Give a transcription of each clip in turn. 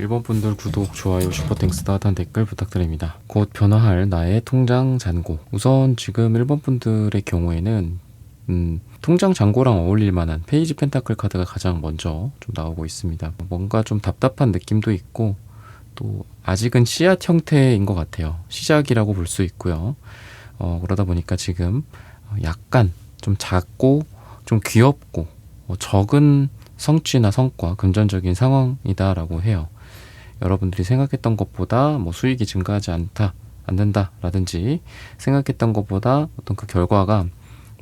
일본 분들 구독, 좋아요, 슈퍼땡스 따뜻한 댓글 부탁드립니다. 곧 변화할 나의 통장 잔고. 우선 지금 일본 분들의 경우에는 통장 잔고랑 어울릴 만한 페이지 펜타클 카드가 가장 먼저 좀 나오고 있습니다. 뭔가 좀 답답한 느낌도 있고 또 아직은 씨앗 형태인 것 같아요. 시작이라고 볼 수 있고요. 그러다 보니까 지금 약간 좀 작고 좀 귀엽고 적은 성취나 성과, 금전적인 상황이다라고 해요. 여러분들이 생각했던 것보다 수익이 증가하지 않는다라든지 생각했던 것보다 어떤 그 결과가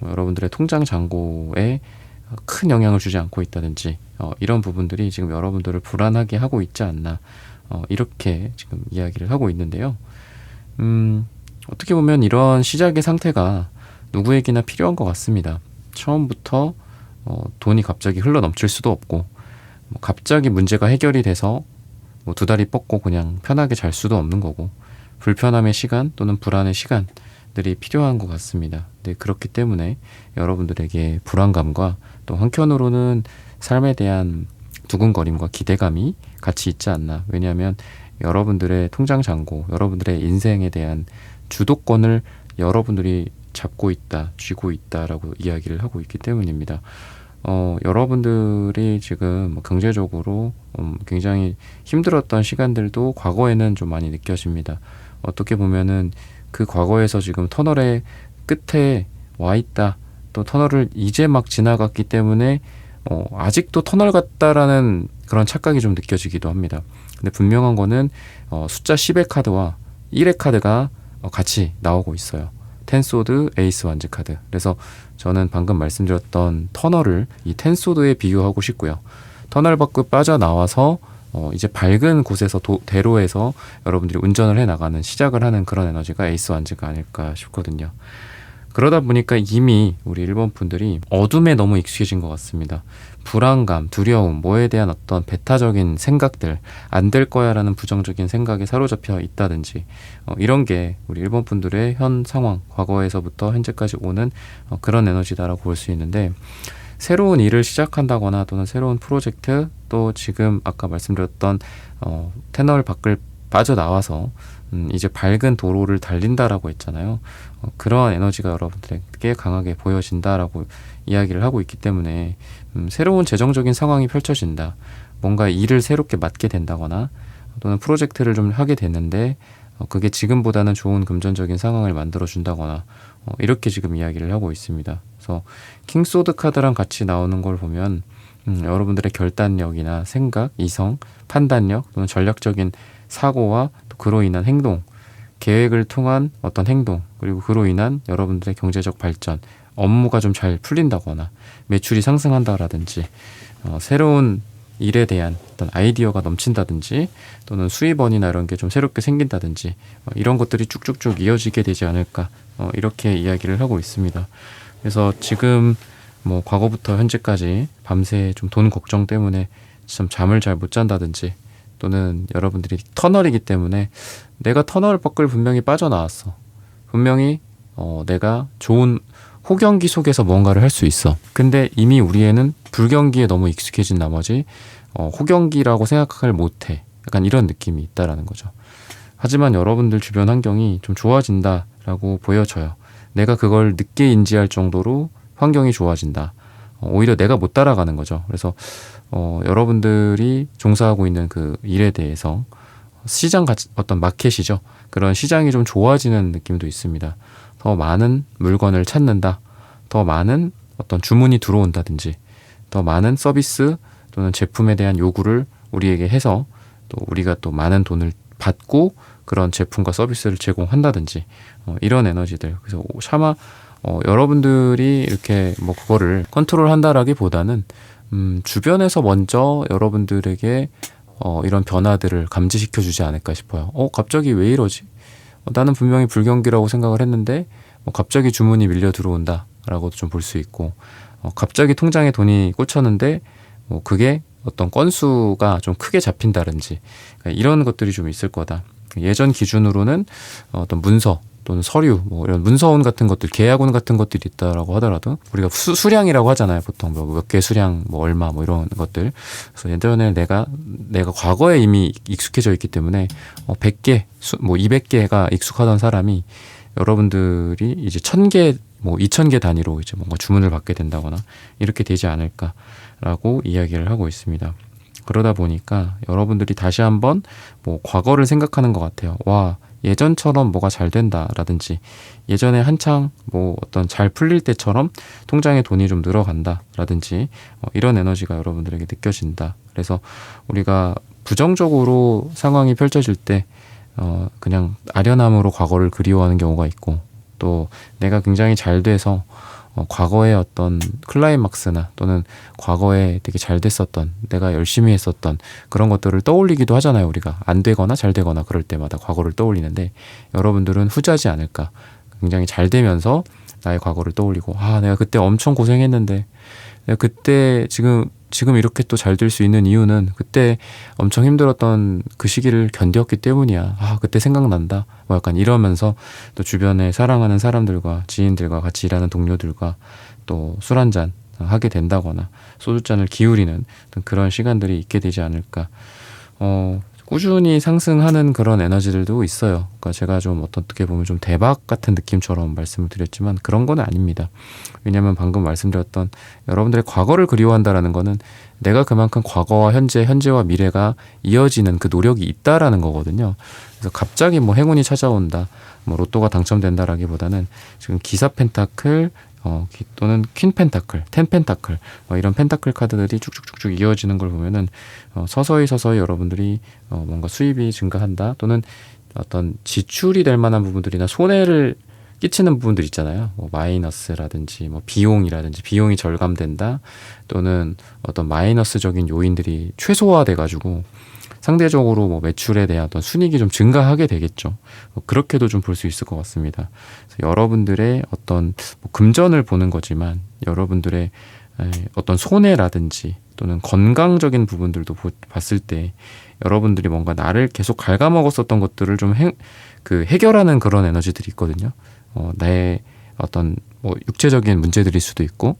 여러분들의 통장 잔고에 큰 영향을 주지 않고 있다든지 이런 부분들이 지금 여러분들을 불안하게 하고 있지 않나 이렇게 지금 이야기를 하고 있는데요. 어떻게 보면 이런 시작의 상태가 누구에게나 필요한 것 같습니다. 처음부터 돈이 갑자기 흘러 넘칠 수도 없고 갑자기 문제가 해결이 돼서 두 다리 뻗고 그냥 편하게 잘 수도 없는 거고 불편함의 시간 또는 불안의 시간들이 필요한 것 같습니다. 네, 그렇기 때문에 여러분들에게 불안감과 또 한편으로는 삶에 대한 두근거림과 기대감이 같이 있지 않나. 왜냐하면 여러분들의 통장 잔고, 여러분들의 인생에 대한 주도권을 여러분들이 잡고 있다, 쥐고 있다라고 이야기를 하고 있기 때문입니다. 여러분들이 지금 경제적으로 굉장히 힘들었던 시간들도 과거에는 좀 많이 느껴집니다. 어떻게 보면은 그 과거에서 지금 터널의 끝에 와 있다, 또 터널을 이제 막 지나갔기 때문에 아직도 터널 같다라는 그런 착각이 좀 느껴지기도 합니다. 근데 분명한 거는 숫자 10의 카드와 1의 카드가 같이 나오고 있어요. 텐소드, 에이스 완즈 카드. 그래서 저는 방금 말씀드렸던 터널을 이 텐소드에 비유하고 싶고요. 터널 밖으로 빠져나와서 이제 밝은 곳에서 대로에서 여러분들이 운전을 해나가는 시작을 하는 그런 에너지가 에이스 완즈가 아닐까 싶거든요. 그러다 보니까 이미 우리 일본 분들이 어둠에 너무 익숙해진 것 같습니다. 불안감, 두려움, 뭐에 대한 어떤 배타적인 생각들, 안 될 거야 라는 부정적인 생각에 사로잡혀 있다든지 이런 게 우리 일본 분들의 현 상황, 과거에서부터 현재까지 오는 그런 에너지다라고 볼 수 있는데, 새로운 일을 시작한다거나 또는 새로운 프로젝트, 또 지금 아까 말씀드렸던 터널 밖을 빠져나와서 이제 밝은 도로를 달린다라고 했잖아요. 그러한 에너지가 여러분들에게 강하게 보여진다라고 이야기를 하고 있기 때문에 새로운 재정적인 상황이 펼쳐진다. 뭔가 일을 새롭게 맡게 된다거나 또는 프로젝트를 좀 하게 됐는데 그게 지금보다는 좋은 금전적인 상황을 만들어준다거나 이렇게 지금 이야기를 하고 있습니다. 그래서 킹소드 카드랑 같이 나오는 걸 보면 여러분들의 결단력이나 생각, 이성, 판단력 또는 전략적인 사고와 또 그로 인한 행동, 계획을 통한 어떤 행동, 그리고 그로 인한 여러분들의 경제적 발전, 업무가 좀 잘 풀린다거나 매출이 상승한다라든지 새로운 일에 대한 어떤 아이디어가 넘친다든지 또는 수입원이나 이런 게 좀 새롭게 생긴다든지 이런 것들이 쭉쭉쭉 이어지게 되지 않을까 이렇게 이야기를 하고 있습니다. 그래서 지금 과거부터 현재까지 밤새 좀 돈 걱정 때문에 좀 잠을 잘 못 잔다든지 또는 여러분들이 터널이기 때문에 내가 터널 밖을 분명히 빠져나왔어. 분명히 내가 좋은 호경기 속에서 뭔가를 할 수 있어. 근데 이미 우리에는 불경기에 너무 익숙해진 나머지 호경기라고 생각을 못해. 약간 이런 느낌이 있다라는 거죠. 하지만 여러분들 주변 환경이 좀 좋아진다라고 보여져요. 내가 그걸 늦게 인지할 정도로 환경이 좋아진다. 오히려 내가 못 따라가는 거죠. 그래서 여러분들이 종사하고 있는 그 일에 대해서 시장 어떤 마켓이죠. 그런 시장이 좀 좋아지는 느낌도 있습니다. 더 많은 물건을 찾는다. 더 많은 어떤 주문이 들어온다든지 더 많은 서비스 또는 제품에 대한 요구를 우리에게 해서 또 우리가 또 많은 돈을 받고 그런 제품과 서비스를 제공한다든지 이런 에너지들. 그래서 차마 여러분들이 이렇게 그거를 컨트롤한다라기보다는 주변에서 먼저 여러분들에게 이런 변화들을 감지시켜주지 않을까 싶어요. 갑자기 왜 이러지? 나는 분명히 불경기라고 생각을 했는데 갑자기 주문이 밀려 들어온다라고도 좀 볼 수 있고 갑자기 통장에 돈이 꽂혔는데 그게 어떤 건수가 좀 크게 잡힌다든지 이런 것들이 좀 있을 거다. 예전 기준으로는 어떤 문서 또는 서류, 뭐 이런 문서운 같은 것들, 계약운 같은 것들이 있다라고 하더라도 우리가 수량이라고 하잖아요. 보통 뭐 몇 개 수량, 뭐 얼마, 뭐 이런 것들. 그래서 예전에 내가 과거에 이미 익숙해져 있기 때문에 100개, 뭐 200개가 익숙하던 사람이 여러분들이 이제 1000개, 뭐 2000개 단위로 이제 뭔가 주문을 받게 된다거나 이렇게 되지 않을까라고 이야기를 하고 있습니다. 그러다 보니까 여러분들이 다시 한번 뭐 과거를 생각하는 것 같아요. 와, 예전처럼 뭐가 잘 된다라든지 예전에 한창 뭐 어떤 잘 풀릴 때처럼 통장에 돈이 좀 늘어간다라든지 이런 에너지가 여러분들에게 느껴진다. 그래서 우리가 부정적으로 상황이 펼쳐질 때 그냥 아련함으로 과거를 그리워하는 경우가 있고, 또 내가 굉장히 잘 돼서 과거의 어떤 클라이막스나 또는 과거에 되게 잘 됐었던, 내가 열심히 했었던 그런 것들을 떠올리기도 하잖아요. 우리가 안 되거나 잘 되거나 그럴 때마다 과거를 떠올리는데, 여러분들은 후자지 않을까. 굉장히 잘 되면서 나의 과거를 떠올리고, 아, 내가 그때 엄청 고생했는데, 내가 그때 지금 이렇게 또 잘 될 수 있는 이유는 그때 엄청 힘들었던 그 시기를 견뎠기 때문이야. 아, 그때 생각난다. 뭐 약간 이러면서 또 주변에 사랑하는 사람들과 지인들과 같이 일하는 동료들과 또 술 한잔 하게 된다거나 소주잔을 기울이는 그런 시간들이 있게 되지 않을까. 꾸준히 상승하는 그런 에너지들도 있어요. 그러니까 제가 좀 어떻게 보면 좀 대박 같은 느낌처럼 말씀을 드렸지만 그런 건 아닙니다. 왜냐하면 방금 말씀드렸던 여러분들의 과거를 그리워한다라는 거는 내가 그만큼 과거와 현재와 미래가 이어지는 그 노력이 있다라는 거거든요. 그래서 갑자기 뭐 행운이 찾아온다, 뭐 로또가 당첨된다라기보다는 지금 기사 펜타클, 또는 퀸 펜타클, 텐 펜타클, 이런 펜타클 카드들이 쭉쭉쭉쭉 이어지는 걸 보면은 서서히 여러분들이 뭔가 수입이 증가한다, 또는 어떤 지출이 될 만한 부분들이나 손해를 끼치는 부분들 있잖아요. 뭐 마이너스라든지 뭐 비용이 절감된다, 또는 어떤 마이너스적인 요인들이 최소화돼 가지고 상대적으로 뭐 매출에 대한 어떤 순이익이 좀 증가하게 되겠죠. 그렇게도 좀 볼 수 있을 것 같습니다. 그래서 여러분들의 어떤 뭐 금전을 보는 거지만 여러분들의 어떤 손해라든지 또는 건강적인 부분들도 봤을 때 여러분들이 뭔가 나를 계속 갉아먹었었던 것들을 좀 해결하는 그런 에너지들이 있거든요. 내 어떤 뭐 육체적인 문제들일 수도 있고,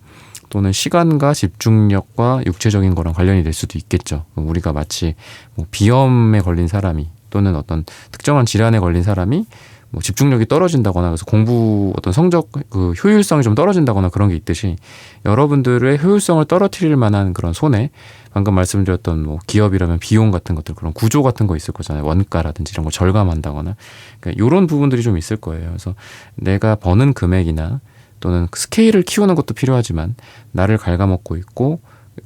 또는 시간과 집중력과 육체적인 거랑 관련이 될 수도 있겠죠. 우리가 마치 뭐 비염에 걸린 사람이 또는 어떤 특정한 질환에 걸린 사람이 뭐 집중력이 떨어진다거나, 그래서 공부 어떤 성적 그 효율성이 좀 떨어진다거나 그런 게 있듯이 여러분들의 효율성을 떨어뜨릴 만한 그런 손해, 방금 말씀드렸던 뭐 기업이라면 비용 같은 것들, 그런 구조 같은 거 있을 거잖아요. 원가라든지 이런 거 절감한다거나, 그러니까 이런 부분들이 좀 있을 거예요. 그래서 내가 버는 금액이나 또는 스케일을 키우는 것도 필요하지만 나를 갉아먹고 있고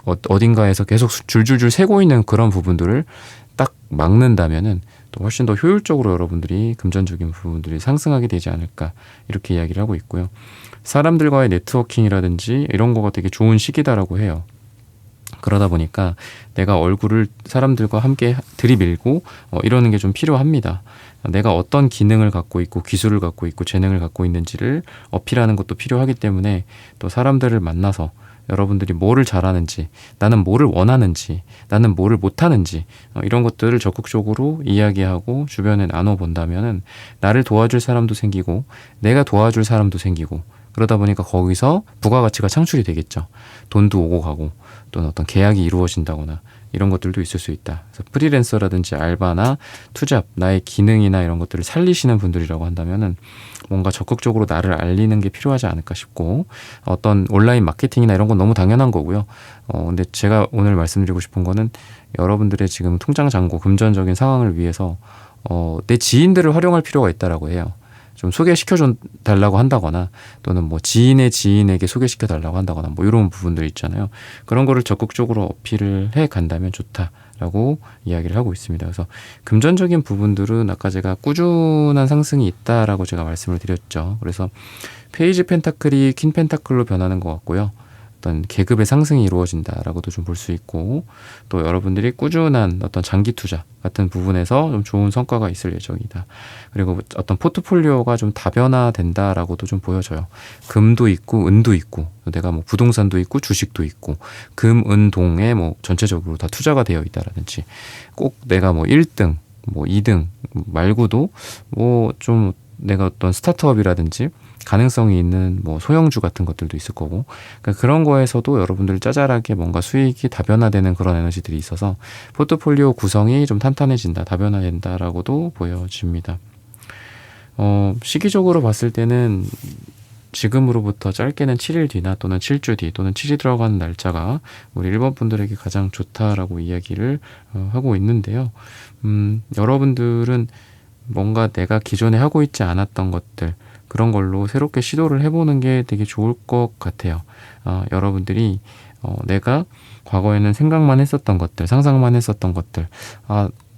어딘가에서 계속 줄줄줄 새고 있는 그런 부분들을 딱 막는다면은 또 훨씬 더 효율적으로 여러분들이 금전적인 부분들이 상승하게 되지 않을까, 이렇게 이야기를 하고 있고요. 사람들과의 네트워킹이라든지 이런 거가 되게 좋은 시기다라고 해요. 그러다 보니까 내가 얼굴을 사람들과 함께 들이밀고 이러는 게 좀 필요합니다. 내가 어떤 기능을 갖고 있고 기술을 갖고 있고 재능을 갖고 있는지를 어필하는 것도 필요하기 때문에, 또 사람들을 만나서 여러분들이 뭐를 잘하는지, 나는 뭐를 원하는지, 나는 뭐를 못하는지, 이런 것들을 적극적으로 이야기하고 주변에 나눠본다면은 나를 도와줄 사람도 생기고 내가 도와줄 사람도 생기고, 그러다 보니까 거기서 부가가치가 창출이 되겠죠. 돈도 오고 가고, 또는 어떤 계약이 이루어진다거나 이런 것들도 있을 수 있다. 그래서 프리랜서라든지 알바나 투잡, 나의 기능이나 이런 것들을 살리시는 분들이라고 한다면은 뭔가 적극적으로 나를 알리는 게 필요하지 않을까 싶고, 어떤 온라인 마케팅이나 이런 건 너무 당연한 거고요. 근데 제가 오늘 말씀드리고 싶은 거는 여러분들의 지금 통장 잔고 금전적인 상황을 위해서 내 지인들을 활용할 필요가 있다라고 해요. 좀 소개시켜 달라고 한다거나, 또는 뭐 지인의 지인에게 소개시켜 달라고 한다거나, 뭐 이런 부분들 있잖아요. 그런 거를 적극적으로 어필을 해 간다면 좋다라고 이야기를 하고 있습니다. 그래서 금전적인 부분들은 아까 제가 꾸준한 상승이 있다라고 제가 말씀을 드렸죠. 그래서 페이지 펜타클이 퀸 펜타클로 변하는 것 같고요. 어떤 계급의 상승이 이루어진다라고도 좀 볼 수 있고, 또 여러분들이 꾸준한 어떤 장기 투자 같은 부분에서 좀 좋은 성과가 있을 예정이다. 그리고 어떤 포트폴리오가 좀 다변화된다라고도 좀 보여져요. 금도 있고 은도 있고, 내가 뭐 부동산도 있고 주식도 있고, 금, 은, 동에 뭐 전체적으로 다 투자가 되어 있다라든지, 꼭 내가 뭐 1등, 뭐 2등 말고도 뭐 좀 내가 어떤 스타트업이라든지 가능성이 있는 뭐 소형주 같은 것들도 있을 거고, 그러니까 그런 거에서도 여러분들 짜잘하게 뭔가 수익이 다변화되는 그런 에너지들이 있어서 포트폴리오 구성이 좀 탄탄해진다, 다변화된다라고도 보여집니다. 시기적으로 봤을 때는 지금으로부터 짧게는 7일 뒤나 또는 7주 뒤 또는 7이 들어가는 날짜가 우리 1번 분들에게 가장 좋다라고 이야기를 하고 있는데요. 여러분들은 뭔가 내가 기존에 하고 있지 않았던 것들, 그런 걸로 새롭게 시도를 해보는 게 되게 좋을 것 같아요. 여러분들이 내가 과거에는 생각만 했었던 것들, 상상만 했었던 것들,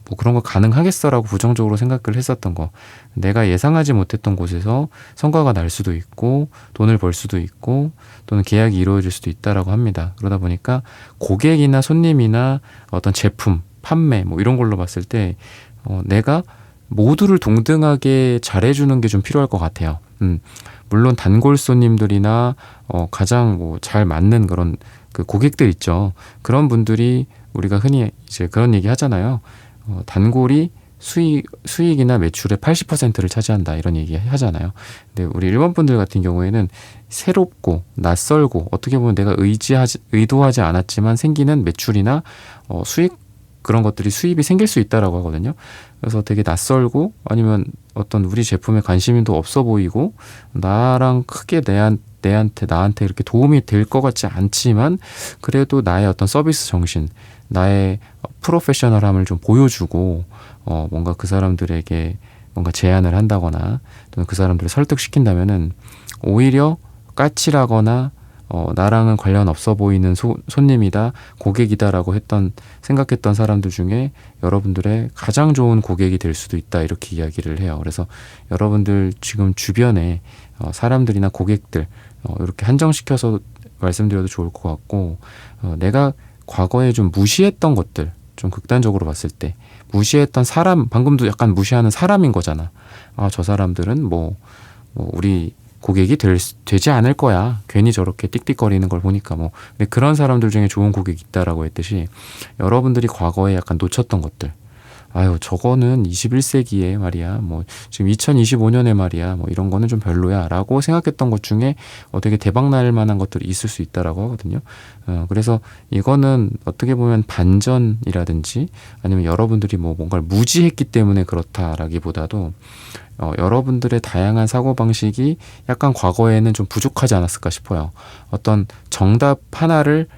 뭐 그런 거 가능하겠어라고 부정적으로 생각을 했었던 거, 내가 예상하지 못했던 곳에서 성과가 날 수도 있고 돈을 벌 수도 있고 또는 계약이 이루어질 수도 있다라고 합니다. 그러다 보니까 고객이나 손님이나 어떤 제품, 판매 뭐 이런 걸로 봤을 때 내가 모두를 동등하게 잘해주는 게 좀 필요할 것 같아요. 물론 단골 손님들이나 가장 뭐 잘 맞는 그런 그 고객들 있죠. 그런 분들이 우리가 흔히 이제 그런 얘기 하잖아요. 단골이 수익이나 매출의 80%를 차지한다, 이런 얘기 하잖아요. 근데 우리 일본 분들 같은 경우에는 새롭고 낯설고 어떻게 보면 내가 의도하지 않았지만 생기는 매출이나 수익, 그런 것들이 수입이 생길 수 있다라고 하거든요. 그래서 되게 낯설고 아니면 어떤 우리 제품에 관심도 없어 보이고 나랑 크게 나한테 이렇게 도움이 될 것 같지 않지만 그래도 나의 어떤 서비스 정신, 나의 프로페셔널함을 좀 보여주고 뭔가 그 사람들에게 뭔가 제안을 한다거나 또는 그 사람들을 설득시킨다면은 오히려 까칠하거나 나랑은 관련 없어 보이는 손님이다, 고객이다라고 생각했던 사람들 중에 여러분들의 가장 좋은 고객이 될 수도 있다, 이렇게 이야기를 해요. 그래서 여러분들 지금 주변에 사람들이나 고객들 이렇게 한정시켜서 말씀드려도 좋을 것 같고, 내가 과거에 좀 무시했던 것들, 좀 극단적으로 봤을 때 무시했던 사람, 방금도 약간 무시하는 사람인 거잖아. 저 사람들은 뭐 우리 고객이 되지 않을 거야, 괜히 저렇게 띡띡거리는 걸 보니까 뭐. 근데 그런 사람들 중에 좋은 고객이 있다라고 했듯이 여러분들이 과거에 약간 놓쳤던 것들, 저거는 21세기에 말이야, 뭐 지금 2025년에 말이야, 뭐 이런 거는 좀 별로야 라고 생각했던 것 중에 되게 대박 날 만한 것들이 있을 수 있다라고 하거든요. 그래서 이거는 어떻게 보면 반전이라든지 아니면 여러분들이 뭐 뭔가를 무지했기 때문에 그렇다라기보다도 여러분들의 다양한 사고방식이 약간 과거에는 좀 부족하지 않았을까 싶어요. 어떤 정답 하나를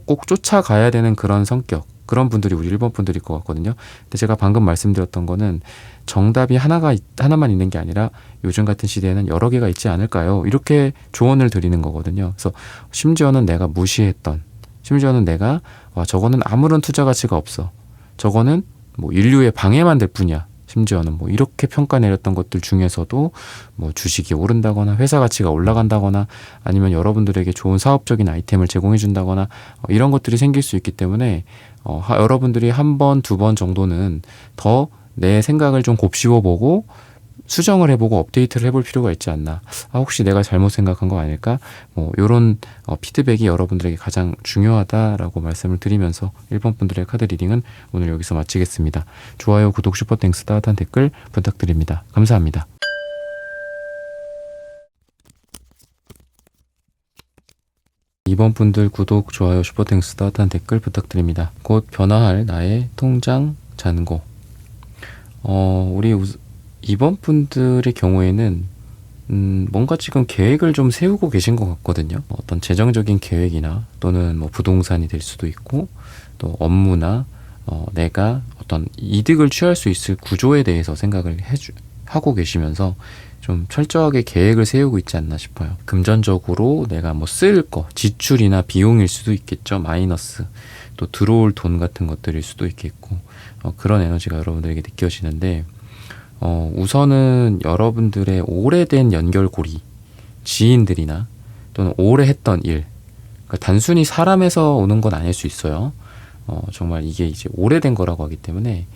꼭 쫓아가야 되는 그런 성격, 그런 분들이 우리 1번 분들일 것 같거든요. 근데 제가 방금 말씀드렸던 거는 정답이 하나만 있는 게 아니라 요즘 같은 시대에는 여러 개가 있지 않을까요? 이렇게 조언을 드리는 거거든요. 그래서 심지어는 내가 무시했던, 심지어는 내가 저거는 아무런 투자 가치가 없어, 저거는 뭐 인류의 방해만 될 뿐이야, 심지어는 뭐 이렇게 평가 내렸던 것들 중에서도 뭐 주식이 오른다거나 회사 가치가 올라간다거나 아니면 여러분들에게 좋은 사업적인 아이템을 제공해 준다거나 이런 것들이 생길 수 있기 때문에 여러분들이 한 번, 두 번 정도는 더 내 생각을 좀 곱씹어보고 수정을 해보고 업데이트를 해볼 필요가 있지 않나. 혹시 내가 잘못 생각한 거 아닐까? 뭐 이런 피드백이 여러분들에게 가장 중요하다라고 말씀을 드리면서 1번 분들의 카드 리딩은 오늘 여기서 마치겠습니다. 좋아요, 구독, 슈퍼땡스, 따뜻한 댓글 부탁드립니다. 감사합니다. 2번 분들 구독, 좋아요, 슈퍼땡스, 따뜻한 댓글 부탁드립니다. 곧 변화할 나의 통장 잔고. 우리 2번 분들의 경우에는 뭔가 지금 계획을 좀 세우고 계신 것 같거든요. 어떤 재정적인 계획이나 또는 뭐 부동산이 될 수도 있고 또 업무나 내가 어떤 이득을 취할 수 있을 구조에 대해서 생각을 하고 계시면서 좀 철저하게 계획을 세우고 있지 않나 싶어요. 금전적으로 내가 뭐 쓸 거, 지출이나 비용일 수도 있겠죠. 마이너스, 또 들어올 돈 같은 것들일 수도 있겠고 그런 에너지가 여러분들에게 느껴지는데 우선은 여러분들의 오래된 연결고리, 지인들이나 또는 오래 했던 일, 그러니까 단순히 사람에서 오는 건 아닐 수 있어요. 정말 이게 이제 오래된 거라고 하기 때문에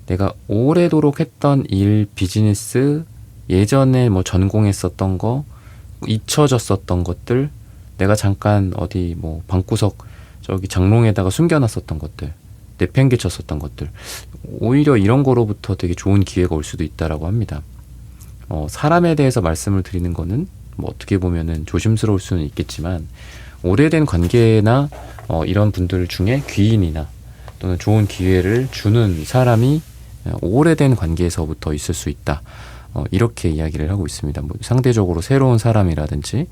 내가 오래도록 했던 일, 비즈니스, 예전에 뭐 전공했었던 거, 잊혀졌었던 것들, 내가 잠깐 어디 뭐 방구석 저기 장롱에다가 숨겨놨었던 것들, 내팽개쳤었던 것들, 오히려 이런 거로부터 되게 좋은 기회가 올 수도 있다라고 합니다. 사람에 대해서 말씀을 드리는 거는 뭐 어떻게 보면은 조심스러울 수는 있겠지만 오래된 관계나 이런 분들 중에 귀인이나 또는 좋은 기회를 주는 사람이 오래된 관계에서부터 있을 수 있다. 이렇게 이야기를 하고 있습니다. 뭐 상대적으로 새로운 사람이라든지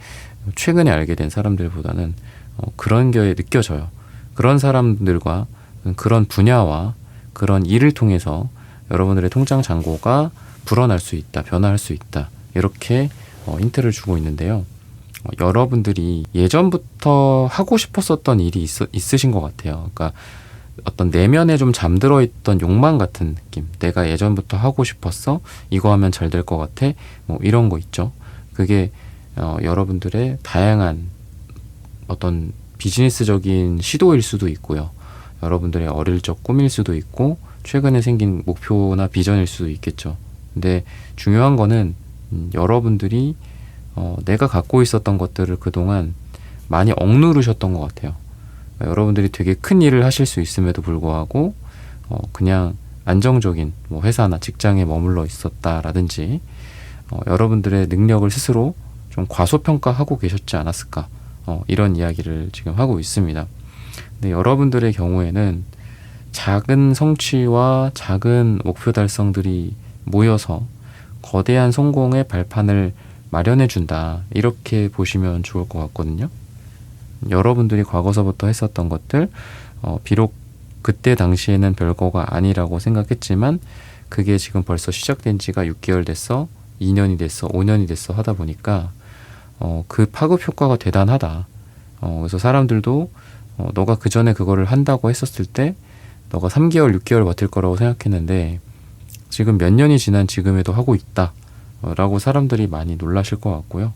최근에 알게 된 사람들보다는 그런 게 느껴져요. 그런 사람들과 그런 분야와 그런 일을 통해서 여러분들의 통장 잔고가 불어날 수 있다, 변화할 수 있다. 이렇게 힌트를 주고 있는데요. 여러분들이 예전부터 하고 싶었었던 일이 있으신 것 같아요. 그러니까 어떤 내면에 좀 잠들어 있던 욕망 같은 느낌. 내가 예전부터 하고 싶었어. 이거 하면 잘 될 것 같아. 뭐 이런 거 있죠. 그게 여러분들의 다양한 어떤 비즈니스적인 시도일 수도 있고요. 여러분들의 어릴 적 꿈일 수도 있고 최근에 생긴 목표나 비전일 수도 있겠죠. 근데 중요한 거는 여러분들이 내가 갖고 있었던 것들을 그동안 많이 억누르셨던 것 같아요. 여러분들이 되게 큰 일을 하실 수 있음에도 불구하고 그냥 안정적인 뭐 회사나 직장에 머물러 있었다라든지 여러분들의 능력을 스스로 좀 과소평가하고 계셨지 않았을까 이런 이야기를 지금 하고 있습니다. 근데 여러분들의 경우에는 작은 성취와 작은 목표 달성들이 모여서 거대한 성공의 발판을 마련해준다. 이렇게 보시면 좋을 것 같거든요. 여러분들이 과거서부터 했었던 것들, 비록 그때 당시에는 별거가 아니라고 생각했지만 그게 지금 벌써 시작된 지가 6개월 됐어, 2년이 됐어, 5년이 됐어 하다 보니까 그 파급 효과가 대단하다. 그래서 사람들도 너가 그 전에 그거를 한다고 했었을 때 너가 3개월, 6개월 버틸 거라고 생각했는데 지금 몇 년이 지난 지금에도 하고 있다 라고 사람들이 많이 놀라실 것 같고요.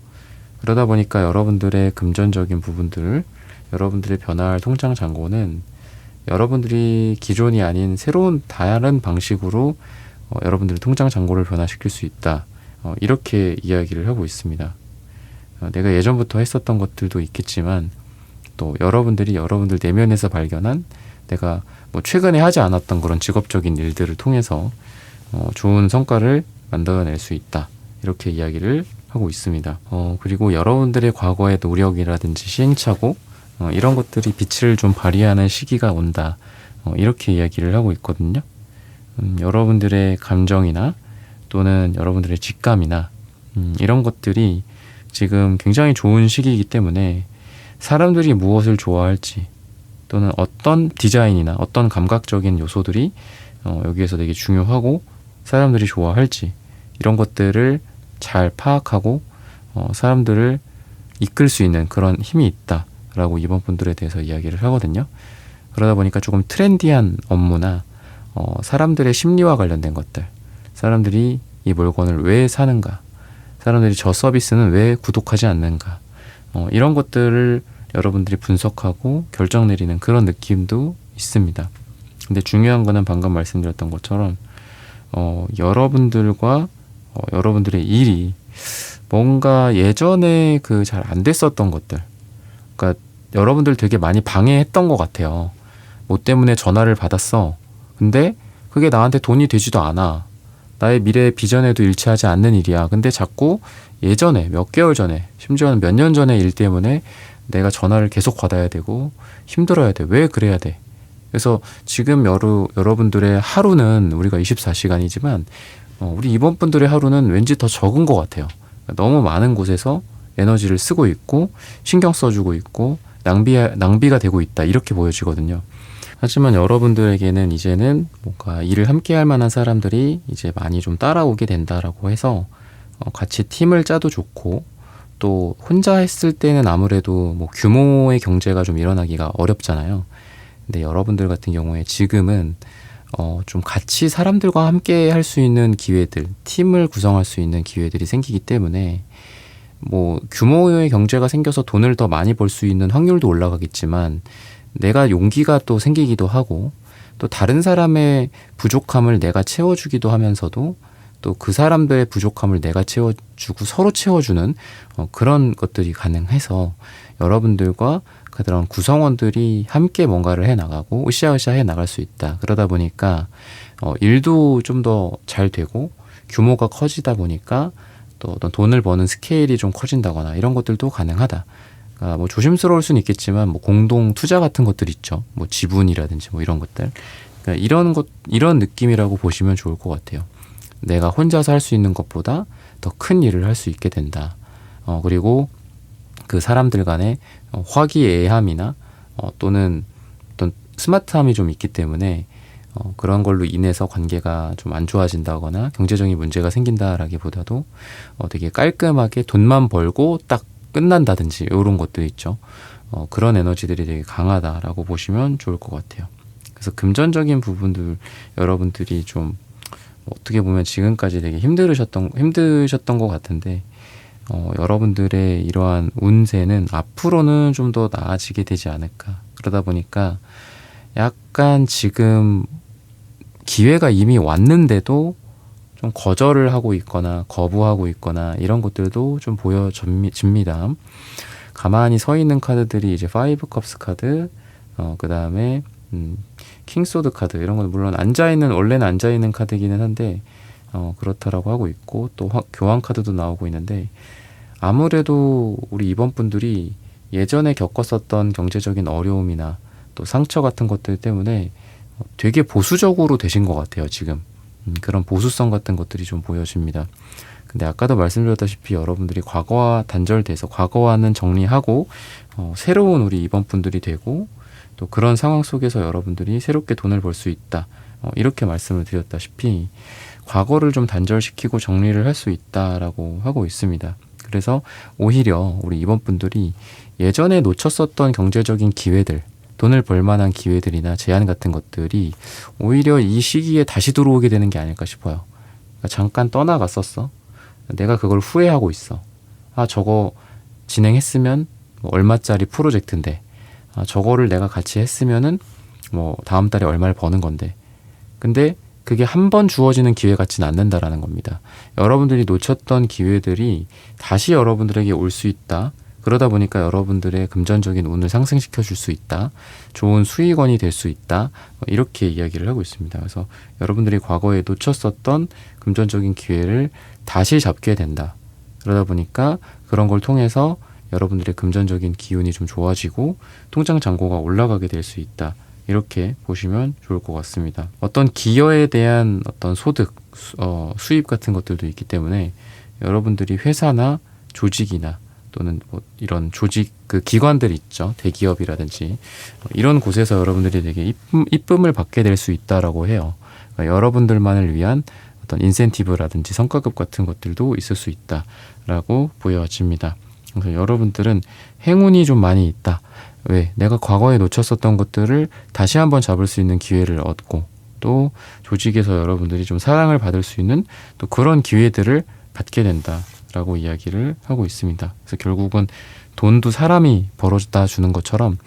그러다 보니까 여러분들의 금전적인 부분들, 여러분들의 변화할 통장 잔고는 여러분들이 기존이 아닌 새로운 다른 방식으로 여러분들의 통장 잔고를 변화시킬 수 있다. 이렇게 이야기를 하고 있습니다. 내가 예전부터 했었던 것들도 있겠지만 또 여러분들이 여러분들 내면에서 발견한 내가 뭐 최근에 하지 않았던 그런 직업적인 일들을 통해서 좋은 성과를 만들어낼 수 있다. 이렇게 이야기를 하고 있습니다. 그리고 여러분들의 과거의 노력이라든지 시행착오 이런 것들이 빛을 좀 발휘하는 시기가 온다. 이렇게 이야기를 하고 있거든요. 여러분들의 감정이나 또는 여러분들의 직감이나 이런 것들이 지금 굉장히 좋은 시기이기 때문에 사람들이 무엇을 좋아할지 또는 어떤 디자인이나 어떤 감각적인 요소들이 여기에서 되게 중요하고 사람들이 좋아할지 이런 것들을 잘 파악하고 사람들을 이끌 수 있는 그런 힘이 있다라고 이번 분들에 대해서 이야기를 하거든요. 그러다 보니까 조금 트렌디한 업무나 사람들의 심리와 관련된 것들, 사람들이 이 물건을 왜 사는가, 사람들이 저 서비스는 왜 구독하지 않는가, 이런 것들을 여러분들이 분석하고 결정 내리는 그런 느낌도 있습니다. 근데 중요한 거는 방금 말씀드렸던 것처럼 여러분들과 여러분들의 일이 뭔가 예전에 그 잘 안 됐었던 것들, 그러니까 여러분들 되게 많이 방해했던 것 같아요. 뭐 때문에 전화를 받았어. 근데 그게 나한테 돈이 되지도 않아. 나의 미래 비전에도 일치하지 않는 일이야. 근데 자꾸 예전에 몇 개월 전에 심지어는 몇 년 전의 일 때문에 내가 전화를 계속 받아야 되고 힘들어야 돼. 왜 그래야 돼? 그래서 지금 여러분들의 하루는 우리가 24시간이지만 우리 이번 분들의 하루는 왠지 더 적은 것 같아요. 너무 많은 곳에서 에너지를 쓰고 있고 신경 써주고 있고 낭비가 되고 있다. 이렇게 보여지거든요. 하지만 여러분들에게는 이제는 뭔가 일을 함께 할 만한 사람들이 이제 많이 좀 따라오게 된다라고 해서 같이 팀을 짜도 좋고 또 혼자 했을 때는 아무래도 뭐 규모의 경제가 좀 일어나기가 어렵잖아요. 근데 여러분들 같은 경우에 지금은 좀 같이 사람들과 함께 할 수 있는 기회들, 팀을 구성할 수 있는 기회들이 생기기 때문에 뭐 규모의 경제가 생겨서 돈을 더 많이 벌 수 있는 확률도 올라가겠지만 내가 용기가 또 생기기도 하고 또 다른 사람의 부족함을 내가 채워주기도 하면서도 또 그 사람들의 부족함을 내가 채워주고 서로 채워주는 그런 것들이 가능해서 여러분들과 그런 구성원들이 함께 뭔가를 해나가고 으쌰으쌰 해나갈 수 있다. 그러다 보니까 일도 좀 더 잘 되고 규모가 커지다 보니까 또 어떤 돈을 버는 스케일이 좀 커진다거나 이런 것들도 가능하다. 그러니까 뭐 조심스러울 수는 있겠지만 뭐 공동 투자 같은 것들 있죠. 뭐 지분이라든지 뭐 이런 것들. 그러니까 이런 느낌이라고 보시면 좋을 것 같아요. 내가 혼자서 할 수 있는 것보다 더 큰 일을 할 수 있게 된다. 그리고 그 사람들 간의 화기애애함이나 또는 어떤 스마트함이 좀 있기 때문에 그런 걸로 인해서 관계가 좀 안 좋아진다거나 경제적인 문제가 생긴다라기보다도 되게 깔끔하게 돈만 벌고 딱 끝난다든지 이런 것들 있죠. 그런 에너지들이 되게 강하다라고 보시면 좋을 것 같아요. 그래서 금전적인 부분들 여러분들이 좀 어떻게 보면 지금까지 되게 힘드셨던 것 같은데 여러분들의 이러한 운세는 앞으로는 좀 더 나아지게 되지 않을까. 그러다 보니까 약간 지금 기회가 이미 왔는데도 좀 거절을 하고 있거나 거부하고 있거나 이런 것들도 좀 보여집니다. 가만히 서 있는 카드들이 이제 5 컵스 카드, 그 다음에 킹소드 카드 이런 건 물론 원래는 앉아있는 카드이기는 한데 그렇다라고 하고 있고 또 교환 카드도 나오고 있는데 아무래도 우리 이번 분들이 예전에 겪었었던 경제적인 어려움이나 또 상처 같은 것들 때문에 되게 보수적으로 되신 것 같아요, 지금. 그런 보수성 같은 것들이 좀 보여집니다. 근데 아까도 말씀드렸다시피 여러분들이 과거와 단절돼서 과거와는 정리하고 새로운 우리 이번 분들이 되고 또 그런 상황 속에서 여러분들이 새롭게 돈을 벌 수 있다. 이렇게 말씀을 드렸다시피 과거를 좀 단절시키고 정리를 할 수 있다라고 하고 있습니다. 그래서 오히려 우리 이번 분들이 예전에 놓쳤었던 경제적인 기회들, 돈을 벌 만한 기회들이나 제안 같은 것들이 오히려 이 시기에 다시 들어오게 되는 게 아닐까 싶어요. 그러니까 잠깐 떠나갔었어. 내가 그걸 후회하고 있어. 저거 진행했으면 뭐 얼마짜리 프로젝트인데 저거를 내가 같이 했으면은 뭐 다음 달에 얼마를 버는 건데. 근데 그게 한 번 주어지는 기회 같지는 않는다라는 겁니다. 여러분들이 놓쳤던 기회들이 다시 여러분들에게 올 수 있다. 그러다 보니까 여러분들의 금전적인 운을 상승시켜 줄 수 있다. 좋은 수익원이 될 수 있다. 이렇게 이야기를 하고 있습니다. 그래서 여러분들이 과거에 놓쳤었던 금전적인 기회를 다시 잡게 된다. 그러다 보니까 그런 걸 통해서 여러분들의 금전적인 기운이 좀 좋아지고 통장 잔고가 올라가게 될 수 있다. 이렇게 보시면 좋을 것 같습니다. 어떤 기여에 대한 어떤 소득, 수입 같은 것들도 있기 때문에 여러분들이 회사나 조직이나 또는 뭐 이런 조직 그 기관들 있죠. 대기업이라든지 이런 곳에서 여러분들이 되게 이쁨을 받게 될 수 있다라고 해요. 그러니까 여러분들만을 위한 어떤 인센티브라든지 성과급 같은 것들도 있을 수 있다라고 보여집니다. 그래서 여러분들은 행운이 좀 많이 있다. 왜? 내가 과거에 놓쳤었던 것들을 다시 한번 잡을 수 있는 기회를 얻고 또 조직에서 여러분들이 좀 사랑을 받을 수 있는 또 그런 기회들을 갖게 된다라고 이야기를 하고 있습니다. 그래서 결국은 돈도 사람이 벌어다 주는 것처럼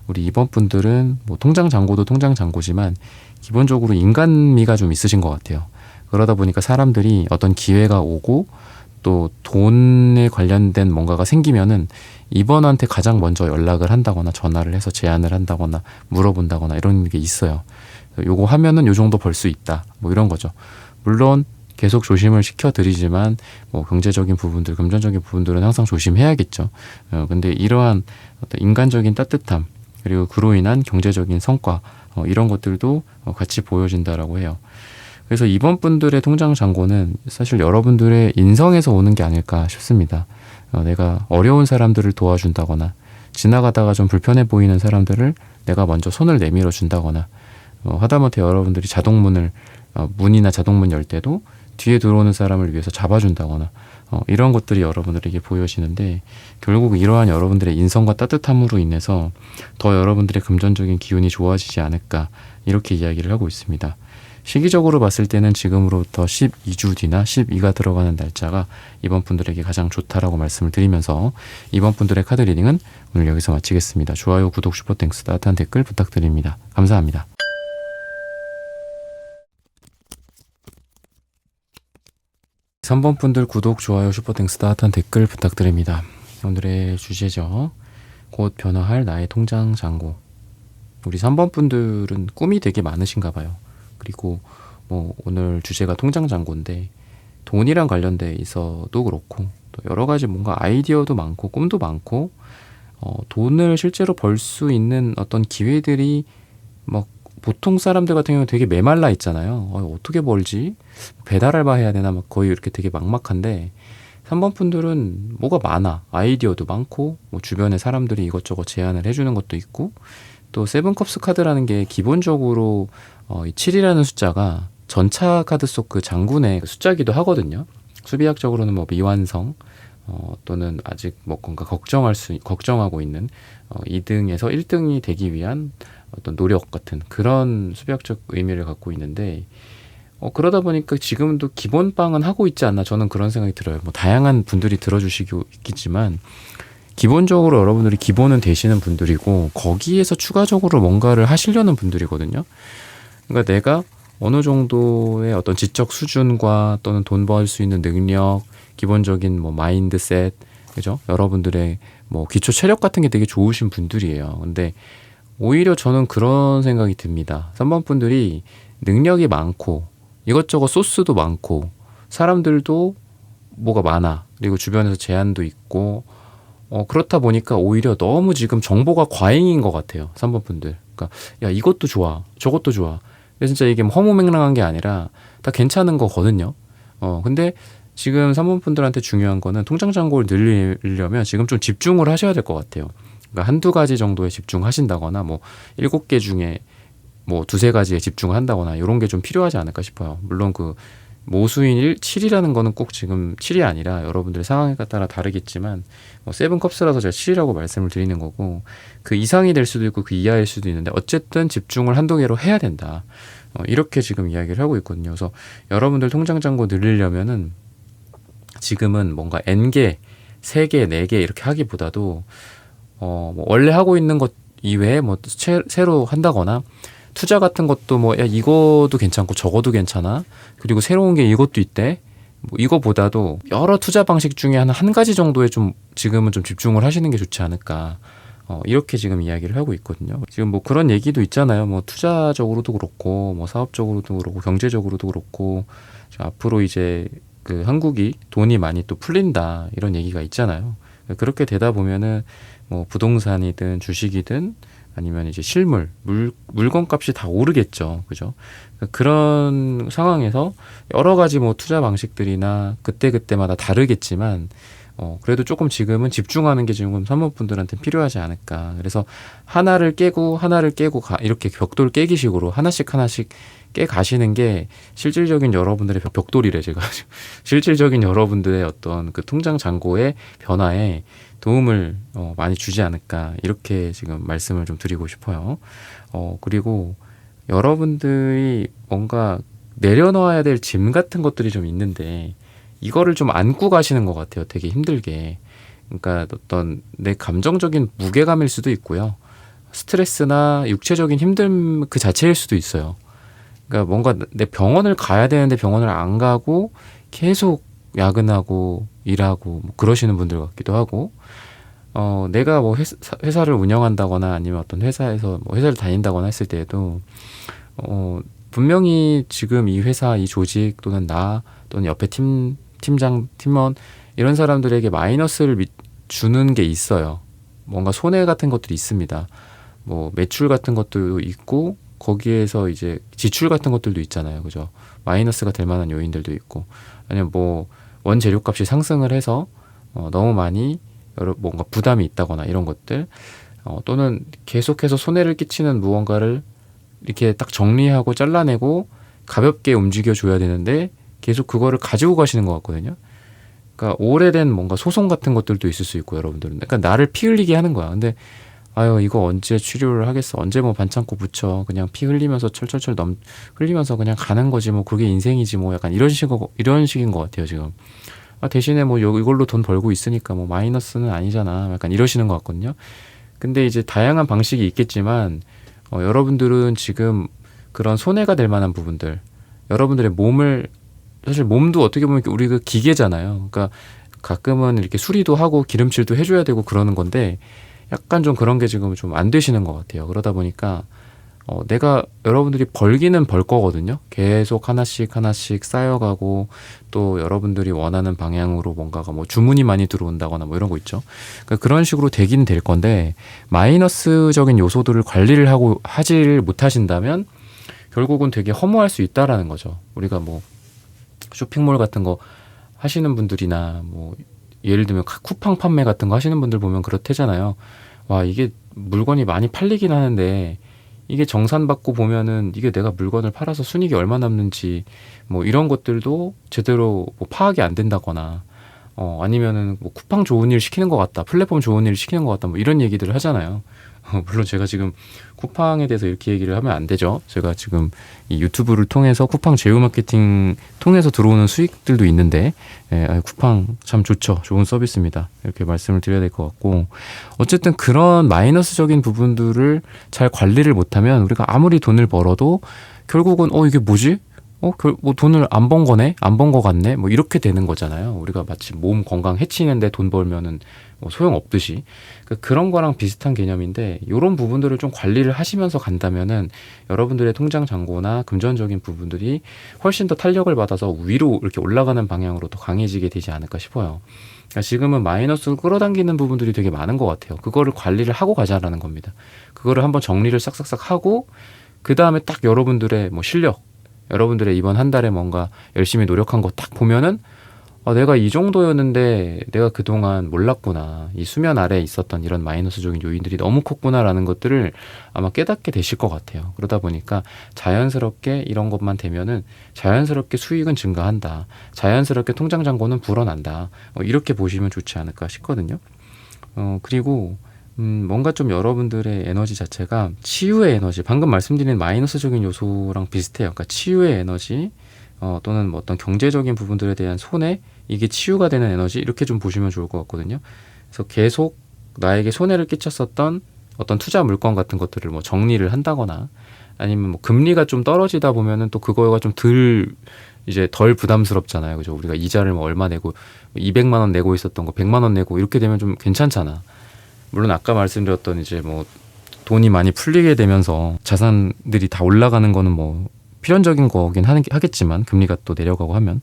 우리 이번 분들은 뭐 통장 잔고도 통장 잔고지만 기본적으로 인간미가 좀 있으신 것 같아요. 그러다 보니까 사람들이 어떤 기회가 오고 또 돈에 관련된 뭔가가 생기면은 이번한테 가장 먼저 연락을 한다거나 전화를 해서 제안을 한다거나 물어본다거나 이런 게 있어요. 요거 하면은 요 정도 벌 수 있다. 뭐 이런 거죠. 물론 계속 조심을 시켜드리지만 뭐 경제적인 부분들, 금전적인 부분들은 항상 조심해야겠죠. 근데 이러한 어떤 인간적인 따뜻함 그리고 그로 인한 경제적인 성과 이런 것들도 같이 보여진다라고 해요. 그래서 이번 분들의 통장 잔고는 사실 여러분들의 인성에서 오는 게 아닐까 싶습니다. 내가 어려운 사람들을 도와준다거나 지나가다가 좀 불편해 보이는 사람들을 내가 먼저 손을 내밀어 준다거나 하다못해 여러분들이 문이나 자동문 열 때도 뒤에 들어오는 사람을 위해서 잡아준다거나 이런 것들이 여러분들에게 보여지는데 결국 이러한 여러분들의 인성과 따뜻함으로 인해서 더 여러분들의 금전적인 기운이 좋아지지 않을까 이렇게 이야기를 하고 있습니다. 시기적으로 봤을 때는 지금으로부터 12주 뒤나 12가 들어가는 날짜가 이번 분들에게 가장 좋다라고 말씀을 드리면서 이번 분들의 카드 리딩은 오늘 여기서 마치겠습니다. 좋아요, 구독, 슈퍼땡스, 따뜻한 댓글 부탁드립니다. 감사합니다. 3번 분들 구독, 좋아요, 슈퍼땡스, 따뜻한 댓글 부탁드립니다. 오늘의 주제죠. 곧 변화할 나의 통장 잔고. 우리 3번 분들은 꿈이 되게 많으신가 봐요. 그리고 뭐 오늘 주제가 통장 잔고인데 돈이랑 관련돼 있어도 그렇고 또 여러 가지 뭔가 아이디어도 많고 꿈도 많고 돈을 실제로 벌 수 있는 어떤 기회들이 막 보통 사람들 같은 경우는 되게 메말라 있잖아요. 어떻게 벌지? 배달 알바 해야 되나? 막 거의 이렇게 되게 막막한데 3번 분들은 뭐가 많아. 아이디어도 많고 뭐 주변에 사람들이 이것저것 제안을 해주는 것도 있고 또 세븐컵스 카드라는 게 기본적으로 이 7이라는 숫자가 전차 카드 속 그 장군의 숫자기도 하거든요. 수비학적으로는 뭐 미완성 또는 아직 뭔가 걱정하고 있는 2등에서 1등이 되기 위한 어떤 노력 같은 그런 수비학적 의미를 갖고 있는데 그러다 보니까 지금도 기본빵은 하고 있지 않나 저는 그런 생각이 들어요. 뭐 다양한 분들이 들어주시고 있겠지만 기본적으로 여러분들이 기본은 되시는 분들이고 거기에서 추가적으로 뭔가를 하시려는 분들이거든요. 그러니까 내가 어느 정도의 어떤 지적 수준과 또는 돈 벌 수 있는 능력, 기본적인 뭐 마인드셋, 그죠? 여러분들의 뭐 기초 체력 같은 게 되게 좋으신 분들이에요. 근데 오히려 저는 그런 생각이 듭니다. 3번 분들이 능력이 많고 이것저것 소스도 많고 사람들도 뭐가 많아. 그리고 주변에서 제한도 있고 그렇다 보니까 오히려 너무 지금 정보가 과잉인 것 같아요. 3번 분들. 그러니까 야 이것도 좋아. 저것도 좋아. 근데 진짜 이게 뭐 허무맹랑한 게 아니라 다 괜찮은 거거든요. 근데 지금 3번 분들한테 중요한 거는 통장 잔고를 늘리려면 지금 좀 집중을 하셔야 될 것 같아요. 그러니까 한두 가지 정도에 집중하신다거나 뭐 7개 중에 뭐 두세 가지에 집중을 한다거나 이런 게 좀 필요하지 않을까 싶어요. 물론 그 모수인 7이라는 거는 꼭 지금 7이 아니라 여러분들의 상황에 따라 다르겠지만 뭐 세븐컵스라서 제가 7이라고 말씀을 드리는 거고 그 이상이 될 수도 있고 그 이하일 수도 있는데 어쨌든 집중을 한두 개로 해야 된다. 이렇게 지금 이야기를 하고 있거든요. 그래서 여러분들 통장 잔고 늘리려면은 지금은 뭔가 N개, 3개, 4개 이렇게 하기보다도 뭐 원래 하고 있는 것 이외에 뭐 새로 한다거나 투자 같은 것도 뭐 야 이거도 괜찮고 저거도 괜찮아. 그리고 새로운 게 이것도 있대. 뭐 이거보다도 여러 투자 방식 중에 한 가지 정도에 좀 지금은 좀 집중을 하시는 게 좋지 않을까. 이렇게 지금 이야기를 하고 있거든요. 지금 뭐 그런 얘기도 있잖아요. 뭐 투자적으로도 그렇고 뭐 사업적으로도 그렇고 경제적으로도 그렇고 앞으로 이제 그 한국이 돈이 많이 또 풀린다 이런 얘기가 있잖아요. 그렇게 되다 보면은 뭐 부동산이든 주식이든 아니면 이제 실물, 물건값이 다 오르겠죠. 그죠? 그런 상황에서 여러 가지 뭐 투자 방식들이나 그때그때마다 다르겠지만 그래도 조금 지금은 집중하는 게 지금 사모분들한테 필요하지 않을까. 그래서 하나를 깨고 이렇게 벽돌 깨기식으로 하나씩 깨 가시는 게 실질적인 여러분들의 벽돌이래 제가 실질적인 여러분들의 어떤 그 통장 잔고의 변화에 도움을 많이 주지 않을까 이렇게 지금 말씀을 좀 드리고 싶어요. 그리고 여러분들이 뭔가 내려놓아야 될 짐 같은 것들이 좀 있는데 이거를 좀 안고 가시는 것 같아요. 되게 힘들게. 그러니까 어떤 내 감정적인 무게감일 수도 있고요. 스트레스나 육체적인 힘듦 그 자체일 수도 있어요. 그러니까 뭔가 내 병원을 가야 되는데 병원을 안 가고 계속 야근하고 일하고 뭐 그러시는 분들 같기도 하고 내가 뭐 회사를 운영한다거나 아니면 어떤 회사에서 뭐 회사를 다닌다거나 했을 때에도 분명히 지금 이 회사 이 조직 또는 나 또는 옆에 팀장 팀원 이런 사람들에게 마이너스를 주는 게 있어요. 뭔가 손해 같은 것들이 있습니다. 뭐 매출 같은 것도 있고 거기에서 이제 지출 같은 것들도 있잖아요. 그죠? 마이너스가 될 만한 요인들도 있고 아니면 뭐 원재료값이 상승을 해서 너무 많이 뭔가 부담이 있다거나 이런 것들 또는 계속해서 손해를 끼치는 무언가를 이렇게 딱 정리하고 잘라내고 가볍게 움직여줘야 되는데 계속 그거를 가지고 가시는 것 같거든요. 그러니까 오래된 뭔가 소송 같은 것들도 있을 수 있고 여러분들은 그러니까 나를 피 흘리게 하는 거야. 근데 아유 이거 언제 치료를 하겠어? 언제 뭐 반창고 붙여? 그냥 피 흘리면서 철철철 흘리면서 그냥 가는 거지 뭐 그게 인생이지 뭐 약간 이런 식인 것 같아요 지금. 대신에 뭐 이걸로 돈 벌고 있으니까 뭐 마이너스는 아니잖아. 약간 이러시는 것 같거든요. 근데 이제 다양한 방식이 있겠지만 여러분들은 지금 그런 손해가 될 만한 부분들, 여러분들의 사실 몸도 어떻게 보면 우리 그 기계잖아요. 그러니까 가끔은 이렇게 수리도 하고 기름칠도 해줘야 되고 그러는 건데 약간 좀 그런 게 지금 좀 안 되시는 것 같아요. 그러다 보니까 내가 여러분들이 벌기는 벌 거거든요. 계속 하나씩 하나씩 쌓여가고 또 여러분들이 원하는 방향으로 뭔가가 뭐 주문이 많이 들어온다거나 뭐 이런 거 있죠. 그러니까 그런 식으로 되긴 될 건데 마이너스적인 요소들을 관리를 하고 하질 못하신다면 결국은 되게 허무할 수 있다라는 거죠. 우리가 뭐 쇼핑몰 같은 거 하시는 분들이나 뭐 예를 들면 쿠팡 판매 같은 거 하시는 분들 보면 그렇대잖아요. 와, 이게 물건이 많이 팔리긴 하는데 이게 정산받고 보면은 이게 내가 물건을 팔아서 순이익이 얼마 남는지 뭐 이런 것들도 제대로 뭐 파악이 안 된다거나 아니면은 뭐 쿠팡 좋은 일 시키는 것 같다, 플랫폼 좋은 일 시키는 것 같다, 뭐 이런 얘기들을 하잖아요. 물론 제가 지금 쿠팡에 대해서 이렇게 얘기를 하면 안 되죠. 제가 지금 이 유튜브를 통해서 쿠팡 제휴 마케팅 통해서 들어오는 수익들도 있는데 쿠팡 참 좋죠. 좋은 서비스입니다. 이렇게 말씀을 드려야 될 것 같고 어쨌든 그런 마이너스적인 부분들을 잘 관리를 못하면 우리가 아무리 돈을 벌어도 결국은 이게 뭐지? 뭐 돈을 안 번 거네? 안 번 거 같네? 뭐 이렇게 되는 거잖아요. 우리가 마치 몸 건강 해치는데 돈 벌면은 뭐 소용없듯이. 그런 거랑 비슷한 개념인데 이런 부분들을 좀 관리를 하시면서 간다면은 여러분들의 통장 잔고나 금전적인 부분들이 훨씬 더 탄력을 받아서 위로 이렇게 올라가는 방향으로 더 강해지게 되지 않을까 싶어요. 그러니까 지금은 마이너스를 끌어당기는 부분들이 되게 많은 것 같아요. 그거를 관리를 하고 가자라는 겁니다. 그거를 한번 정리를 싹싹싹 하고 그 다음에 딱 여러분들의 뭐 실력, 여러분들의 이번 한 달에 뭔가 열심히 노력한 거 딱 보면은 내가 이 정도였는데 내가 그동안 몰랐구나. 이 수면 아래에 있었던 이런 마이너스적인 요인들이 너무 컸구나라는 것들을 아마 깨닫게 되실 것 같아요. 그러다 보니까 자연스럽게 이런 것만 되면은 자연스럽게 수익은 증가한다. 자연스럽게 통장 잔고는 불어난다. 이렇게 보시면 좋지 않을까 싶거든요. 그리고 뭔가 좀 여러분들의 에너지 자체가 치유의 에너지, 방금 말씀드린 마이너스적인 요소랑 비슷해요. 그러니까 치유의 에너지, 또는 뭐 어떤 경제적인 부분들에 대한 손해, 이게 치유가 되는 에너지, 이렇게 좀 보시면 좋을 것 같거든요. 그래서 계속 나에게 손해를 끼쳤었던 어떤 투자 물건 같은 것들을 뭐 정리를 한다거나, 아니면 뭐 금리가 좀 떨어지다 보면은 또 그거가 좀 이제 덜 부담스럽잖아요. 그죠? 우리가 이자를 뭐 얼마 내고, 200만 원 내고 있었던 거 100만 원 내고 이렇게 되면 좀 괜찮잖아. 물론 아까 말씀드렸던 이제 뭐 돈이 많이 풀리게 되면서 자산들이 다 올라가는 거는 뭐 필연적인 거긴 하겠지만 금리가 또 내려가고 하면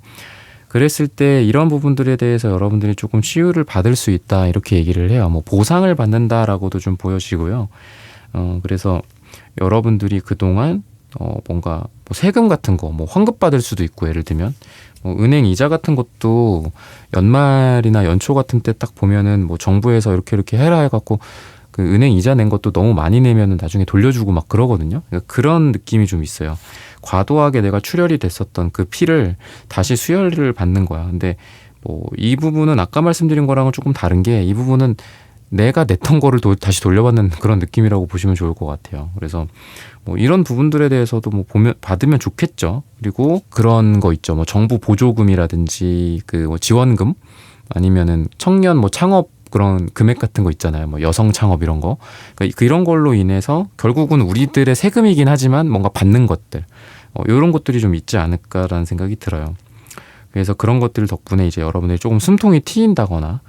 그랬을 때 이런 부분들에 대해서 여러분들이 조금 치유를 받을 수 있다 이렇게 얘기를 해요. 뭐 보상을 받는다라고도 좀 보여지고요. 그래서 여러분들이 그동안 뭔가 뭐 세금 같은 거 뭐 환급 받을 수도 있고 예를 들면 뭐 은행 이자 같은 것도 연말이나 연초 같은 때 딱 보면은 뭐 정부에서 이렇게 해라 해갖고 그 은행 이자 낸 것도 너무 많이 내면은 나중에 돌려주고 막 그러거든요. 그러니까 그런 느낌이 좀 있어요. 과도하게 내가 출혈이 됐었던 그 피를 다시 수혈을 받는 거야. 근데 뭐 이 부분은 아까 말씀드린 거랑은 조금 다른 게 이 부분은 내가 냈던 거를 다시 돌려받는 그런 느낌이라고 보시면 좋을 것 같아요. 그래서 뭐 이런 부분들에 대해서도 뭐 받으면 좋겠죠. 그리고 그런 거 있죠. 뭐 정부 보조금이라든지 그 뭐 지원금 아니면은 청년 뭐 창업 그런 금액 같은 거 있잖아요. 뭐 여성 창업 이런 거. 그러니까 이런 걸로 인해서 결국은 우리들의 세금이긴 하지만 뭔가 받는 것들. 이런 것들이 좀 있지 않을까라는 생각이 들어요. 그래서 그런 것들 덕분에 이제 여러분들이 조금 숨통이 트인다거나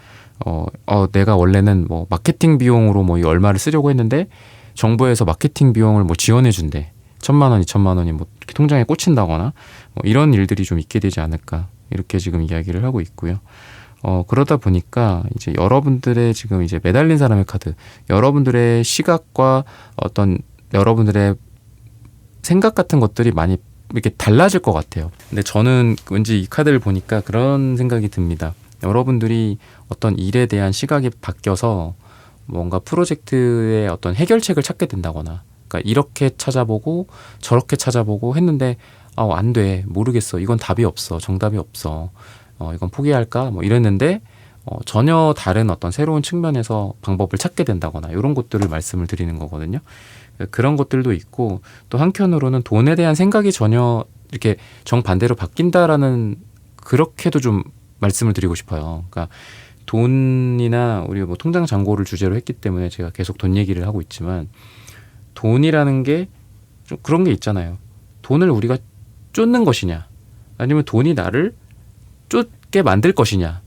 내가 원래는 뭐 마케팅 비용으로 뭐 이 얼마를 쓰려고 했는데 정부에서 마케팅 비용을 뭐 지원해 준대. 1,000만 원, 2,000만 원이 뭐 이렇게 통장에 꽂힌다거나 뭐 이런 일들이 좀 있게 되지 않을까. 이렇게 지금 이야기를 하고 있고요. 그러다 보니까 이제 여러분들의 지금 이제 매달린 사람의 카드, 여러분들의 시각과 어떤 여러분들의 생각 같은 것들이 많이 이렇게 달라질 것 같아요. 근데 저는 왠지 이 카드를 보니까 그런 생각이 듭니다. 여러분들이 어떤 일에 대한 시각이 바뀌어서 뭔가 프로젝트의 어떤 해결책을 찾게 된다거나, 그러니까 이렇게 찾아보고 저렇게 찾아보고 했는데 안 돼, 모르겠어, 이건 답이 없어, 정답이 없어, 이건 포기할까 뭐 이랬는데 전혀 다른 어떤 새로운 측면에서 방법을 찾게 된다거나 이런 것들을 말씀을 드리는 거거든요. 그런 것들도 있고 또 한편으로는 돈에 대한 생각이 전혀 이렇게 정반대로 바뀐다라는 그렇게도 좀 말씀을 드리고 싶어요. 그러니까 돈이나 우리 뭐 통장 잔고를 주제로 했기 때문에 제가 계속 돈 얘기를 하고 있지만 돈이라는 게 좀 그런 게 있잖아요. 돈을 우리가 쫓는 것이냐 아니면 돈이 나를 쫓게 만들 것이냐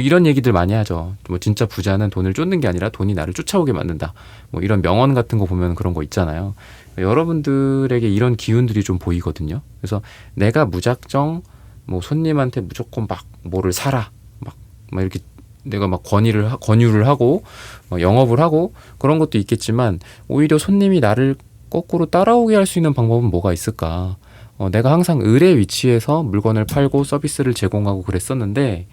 이런 얘기들 많이 하죠. 뭐 진짜 부자는 돈을 쫓는 게 아니라 돈이 나를 쫓아오게 만든다. 뭐 이런 명언 같은 거 보면 그런 거 있잖아요. 여러분들에게 이런 기운들이 좀 보이거든요. 그래서 내가 무작정 뭐 손님한테 무조건 막 뭐를 사라. 막 이렇게 내가 막 권유를 하고 막 영업을 하고 그런 것도 있겠지만 오히려 손님이 나를 거꾸로 따라오게 할 수 있는 방법은 뭐가 있을까? 내가 항상 을의 위치에서 물건을 팔고 서비스를 제공하고 그랬었는데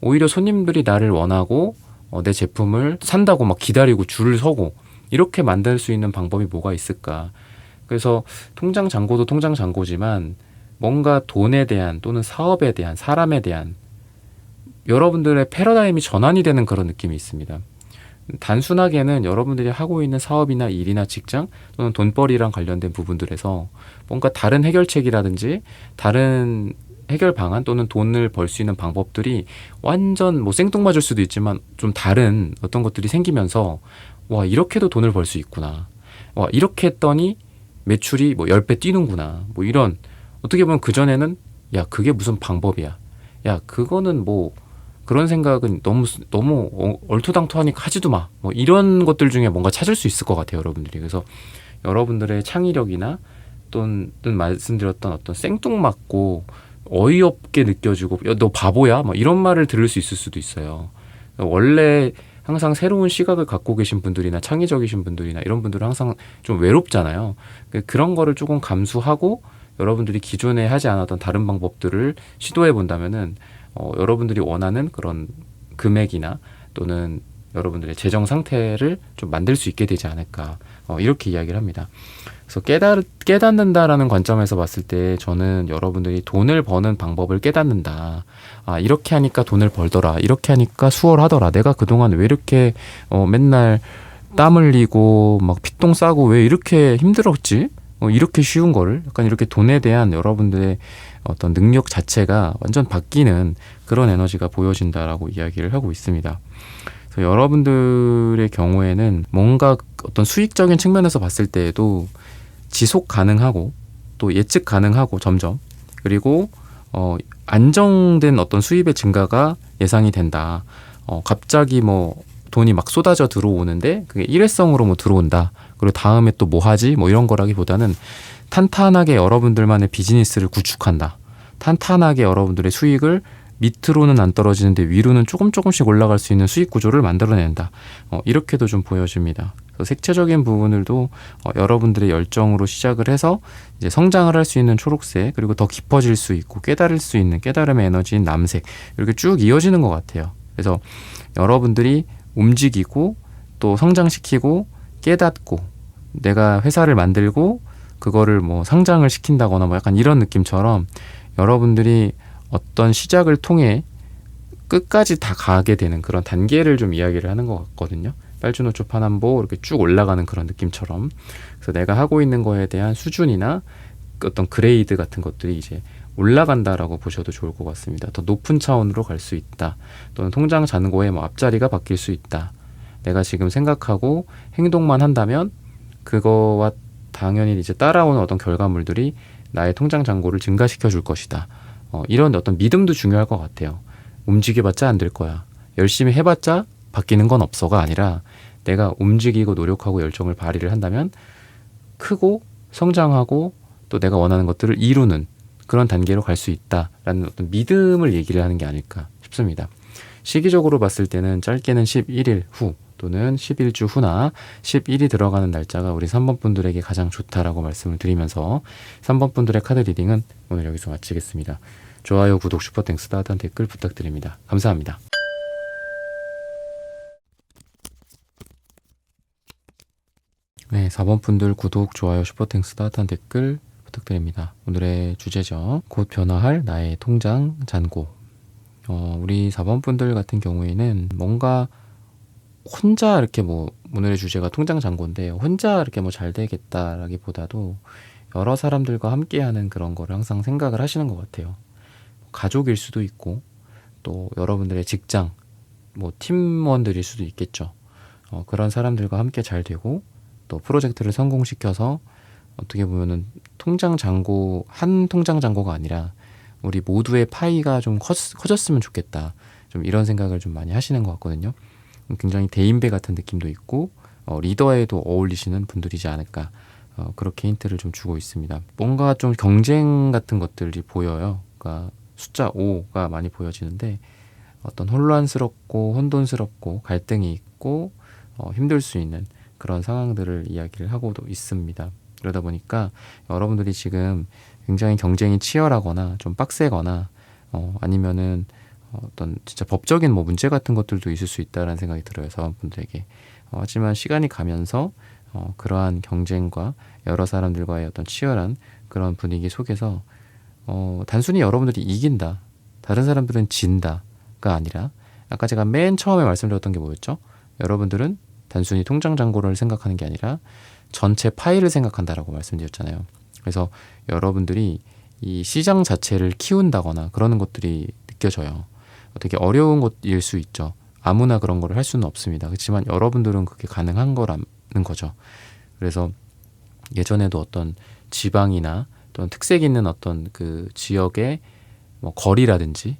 오히려 손님들이 나를 원하고 내 제품을 산다고 막 기다리고 줄을 서고 이렇게 만들 수 있는 방법이 뭐가 있을까? 그래서 통장 잔고도 통장 잔고지만 뭔가 돈에 대한 또는 사업에 대한 사람에 대한 여러분들의 패러다임이 전환이 되는 그런 느낌이 있습니다. 단순하게는 여러분들이 하고 있는 사업이나 일이나 직장 또는 돈벌이랑 관련된 부분들에서 뭔가 다른 해결책이라든지 다른 해결 방안 또는 돈을 벌 수 있는 방법들이 완전 뭐 생뚱맞을 수도 있지만 좀 다른 어떤 것들이 생기면서 와 이렇게도 돈을 벌 수 있구나. 와 이렇게 했더니 매출이 뭐 10배 뛰는구나. 뭐 이런 어떻게 보면 그전에는 야 그게 무슨 방법이야. 야 그거는 뭐 그런 생각은 너무 얼토당토하니까 하지도 마. 뭐 이런 것들 중에 뭔가 찾을 수 있을 것 같아요, 여러분들이. 그래서 여러분들의 창의력이나 또는 말씀드렸던 어떤 생뚱맞고 어이없게 느껴지고 야, 너 바보야? 뭐 이런 말을 들을 수 있을 수도 있어요. 원래 항상 새로운 시각을 갖고 계신 분들이나 창의적이신 분들이나 이런 분들은 항상 좀 외롭잖아요. 그런 거를 조금 감수하고 여러분들이 기존에 하지 않았던 다른 방법들을 시도해 본다면은 여러분들이 원하는 그런 금액이나 또는 여러분들의 재정 상태를 좀 만들 수 있게 되지 않을까 이렇게 이야기를 합니다. 그래서 깨닫는다라는 관점에서 봤을 때 저는 여러분들이 돈을 버는 방법을 깨닫는다. 아 이렇게 하니까 돈을 벌더라. 이렇게 하니까 수월하더라. 내가 그동안 왜 이렇게 맨날 땀 흘리고 막 피똥 싸고 왜 이렇게 힘들었지? 이렇게 쉬운 거를 약간 이렇게 돈에 대한 여러분들의 어떤 능력 자체가 완전 바뀌는 그런 에너지가 보여진다라고 이야기를 하고 있습니다. 그래서 여러분들의 경우에는 뭔가 어떤 수익적인 측면에서 봤을 때에도 지속 가능하고 또 예측 가능하고 점점 그리고 안정된 어떤 수입의 증가가 예상이 된다. 갑자기 뭐 돈이 막 쏟아져 들어오는데 그게 일회성으로 뭐 들어온다. 그리고 다음에 또 뭐 하지? 뭐 이런 거라기보다는 탄탄하게 여러분들만의 비즈니스를 구축한다. 탄탄하게 여러분들의 수익을 밑으로는 안 떨어지는데 위로는 조금씩 올라갈 수 있는 수익 구조를 만들어낸다. 이렇게도 좀 보여집니다. 그래서 색채적인 부분들도 여러분들의 열정으로 시작을 해서 이제 성장을 할 수 있는 초록색 그리고 더 깊어질 수 있고 깨달을 수 있는 깨달음의 에너지인 남색 이렇게 쭉 이어지는 것 같아요. 그래서 여러분들이 움직이고 또 성장시키고 깨닫고 내가 회사를 만들고 그거를 뭐 상장을 시킨다거나 뭐 약간 이런 느낌처럼 여러분들이 어떤 시작을 통해 끝까지 다 가게 되는 그런 단계를 좀 이야기를 하는 것 같거든요. 빨주노초 파남보 이렇게 쭉 올라가는 그런 느낌처럼. 그래서 내가 하고 있는 거에 대한 수준이나 어떤 그레이드 같은 것들이 이제 올라간다라고 보셔도 좋을 것 같습니다. 더 높은 차원으로 갈 수 있다. 또는 통장 잔고의 뭐 앞자리가 바뀔 수 있다. 내가 지금 생각하고 행동만 한다면 그거와 당연히 이제 따라오는 어떤 결과물들이 나의 통장 잔고를 증가시켜 줄 것이다. 이런 어떤 믿음도 중요할 것 같아요. 움직여봤자 안 될 거야. 열심히 해봤자 바뀌는 건 없어가 아니라 내가 움직이고 노력하고 열정을 발휘를 한다면 크고 성장하고 또 내가 원하는 것들을 이루는 그런 단계로 갈 수 있다라는 어떤 믿음을 얘기를 하는 게 아닐까 싶습니다. 시기적으로 봤을 때는 짧게는 11일 후 또는 11주 후나 10일이 들어가는 날짜가 우리 3번 분들에게 가장 좋다라고 말씀을 드리면서 3번 분들의 카드 리딩은 오늘 여기서 마치겠습니다. 좋아요, 구독, 슈퍼땡스, 따뜻한 댓글 부탁드립니다. 감사합니다. 네, 4번 분들 구독, 좋아요, 슈퍼땡스, 따뜻한 댓글 부탁드립니다. 오늘의 주제죠. 곧 변화할 나의 통장 잔고. 우리 4번 분들 같은 경우에는 뭔가 혼자 이렇게 뭐 오늘의 주제가 통장 잔고인데 혼자 이렇게 뭐 잘 되겠다라기보다도 여러 사람들과 함께하는 그런 거를 항상 생각을 하시는 것 같아요. 가족일 수도 있고 또 여러분들의 직장 뭐 팀원들일 수도 있겠죠. 그런 사람들과 함께 잘 되고 또 프로젝트를 성공시켜서 어떻게 보면은 통장 잔고 한 통장 잔고가 아니라 우리 모두의 파이가 좀 커졌으면 좋겠다. 좀 이런 생각을 좀 많이 하시는 것 같거든요. 굉장히 대인배 같은 느낌도 있고 리더에도 어울리시는 분들이지 않을까, 그렇게 힌트를 좀 주고 있습니다. 뭔가 좀 경쟁 같은 것들이 보여요. 그러니까 숫자 5가 많이 보여지는데 어떤 혼란스럽고 혼돈스럽고 갈등이 있고 힘들 수 있는 그런 상황들을 이야기를 하고도 있습니다. 그러다 보니까 여러분들이 지금 굉장히 경쟁이 치열하거나 좀 빡세거나 아니면은 어떤 진짜 법적인 뭐 문제 같은 것들도 있을 수 있다라는 생각이 들어요, 사원분들에게. 하지만 시간이 가면서 그러한 경쟁과 여러 사람들과의 어떤 치열한 그런 분위기 속에서 단순히 여러분들이 이긴다, 다른 사람들은 진다가 아니라, 아까 제가 맨 처음에 말씀드렸던 게 뭐였죠? 여러분들은 단순히 통장 잔고를 생각하는 게 아니라 전체 파이를 생각한다라고 말씀드렸잖아요. 그래서 여러분들이 이 시장 자체를 키운다거나 그러는 것들이 느껴져요. 되게 어려운 것일 수 있죠. 아무나 그런 거를 할 수는 없습니다. 그렇지만 여러분들은 그게 가능한 거라는 거죠. 그래서 예전에도 어떤 지방이나 또는 특색 있는 어떤 그 지역의 뭐 거리라든지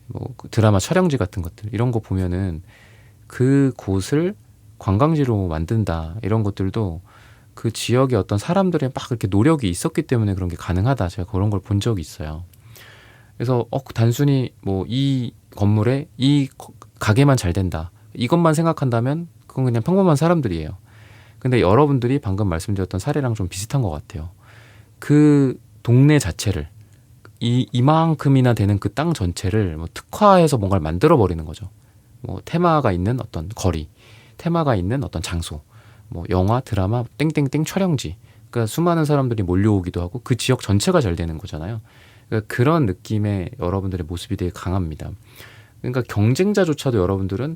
뭐 드라마 촬영지 같은 것들, 이런 거 보면은 그 곳을 관광지로 만든다, 이런 것들도 그 지역의 어떤 사람들의 막 그렇게 노력이 있었기 때문에 그런 게 가능하다, 제가 그런 걸 본 적이 있어요. 그래서 단순히 뭐 이 건물에 이 가게만 잘 된다, 이것만 생각한다면 그건 그냥 평범한 사람들이에요. 근데 여러분들이 방금 말씀드렸던 사례랑 좀 비슷한 것 같아요. 그 동네 자체를, 이만큼이나 되는 그 땅 전체를 뭐 특화해서 뭔가를 만들어 버리는 거죠. 뭐 테마가 있는 어떤 거리, 테마가 있는 어떤 장소, 뭐 영화, 드라마, 땡땡땡 촬영지. 그러니까 수많은 사람들이 몰려오기도 하고 그 지역 전체가 잘 되는 거잖아요. 그러니까 그런 느낌의 여러분들의 모습이 되게 강합니다. 그러니까 경쟁자조차도 여러분들은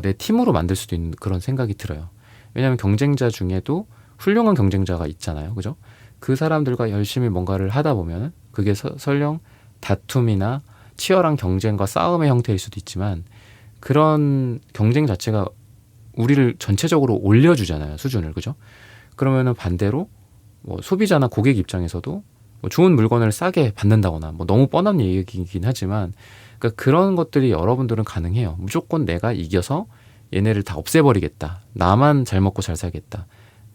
내 팀으로 만들 수도 있는 그런 생각이 들어요. 왜냐하면 경쟁자 중에도 훌륭한 경쟁자가 있잖아요. 그죠? 그 사람들과 열심히 뭔가를 하다 보면 그게 설령 다툼이나 치열한 경쟁과 싸움의 형태일 수도 있지만, 그런 경쟁 자체가 우리를 전체적으로 올려주잖아요, 수준을. 그죠? 그러면은 반대로 뭐 소비자나 고객 입장에서도 뭐 좋은 물건을 싸게 받는다거나, 뭐 너무 뻔한 얘기이긴 하지만, 그러니까 그런 것들이 여러분들은 가능해요. 무조건 내가 이겨서 얘네를 다 없애버리겠다, 나만 잘 먹고 잘 살겠다,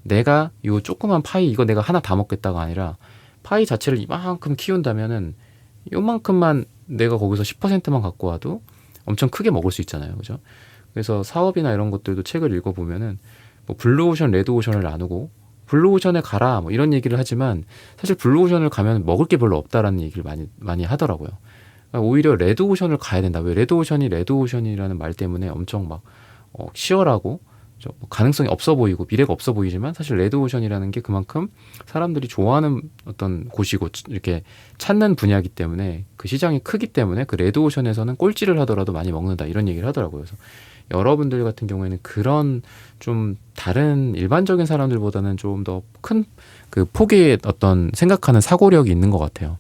내가 요 조그만 파이 이거 내가 하나 다 먹겠다가 아니라 파이 자체를 이만큼 키운다면은 요만큼만 내가 거기서 10%만 갖고 와도 엄청 크게 먹을 수 있잖아요. 그죠? 그래서 사업이나 이런 것들도 책을 읽어보면은 뭐 블루오션, 레드오션을 나누고 블루오션에 가라 뭐 이런 얘기를 하지만, 사실 블루오션을 가면 먹을 게 별로 없다라는 얘기를 많이 하더라고요. 그러니까 오히려 레드오션을 가야 된다. 왜 레드오션이 레드오션이라는 말 때문에 엄청 막 치열하고 좀 가능성이 없어 보이고 미래가 없어 보이지만, 사실 레드오션이라는 게 그만큼 사람들이 좋아하는 어떤 곳이고 이렇게 찾는 분야이기 때문에, 그 시장이 크기 때문에 그 레드오션에서는 꼴찌를 하더라도 많이 먹는다, 이런 얘기를 하더라고요. 그래서 여러분들 같은 경우에는 그런 좀 다른 일반적인 사람들보다는 좀 더 큰 그 폭의 어떤 생각하는 사고력이 있는 것 같아요.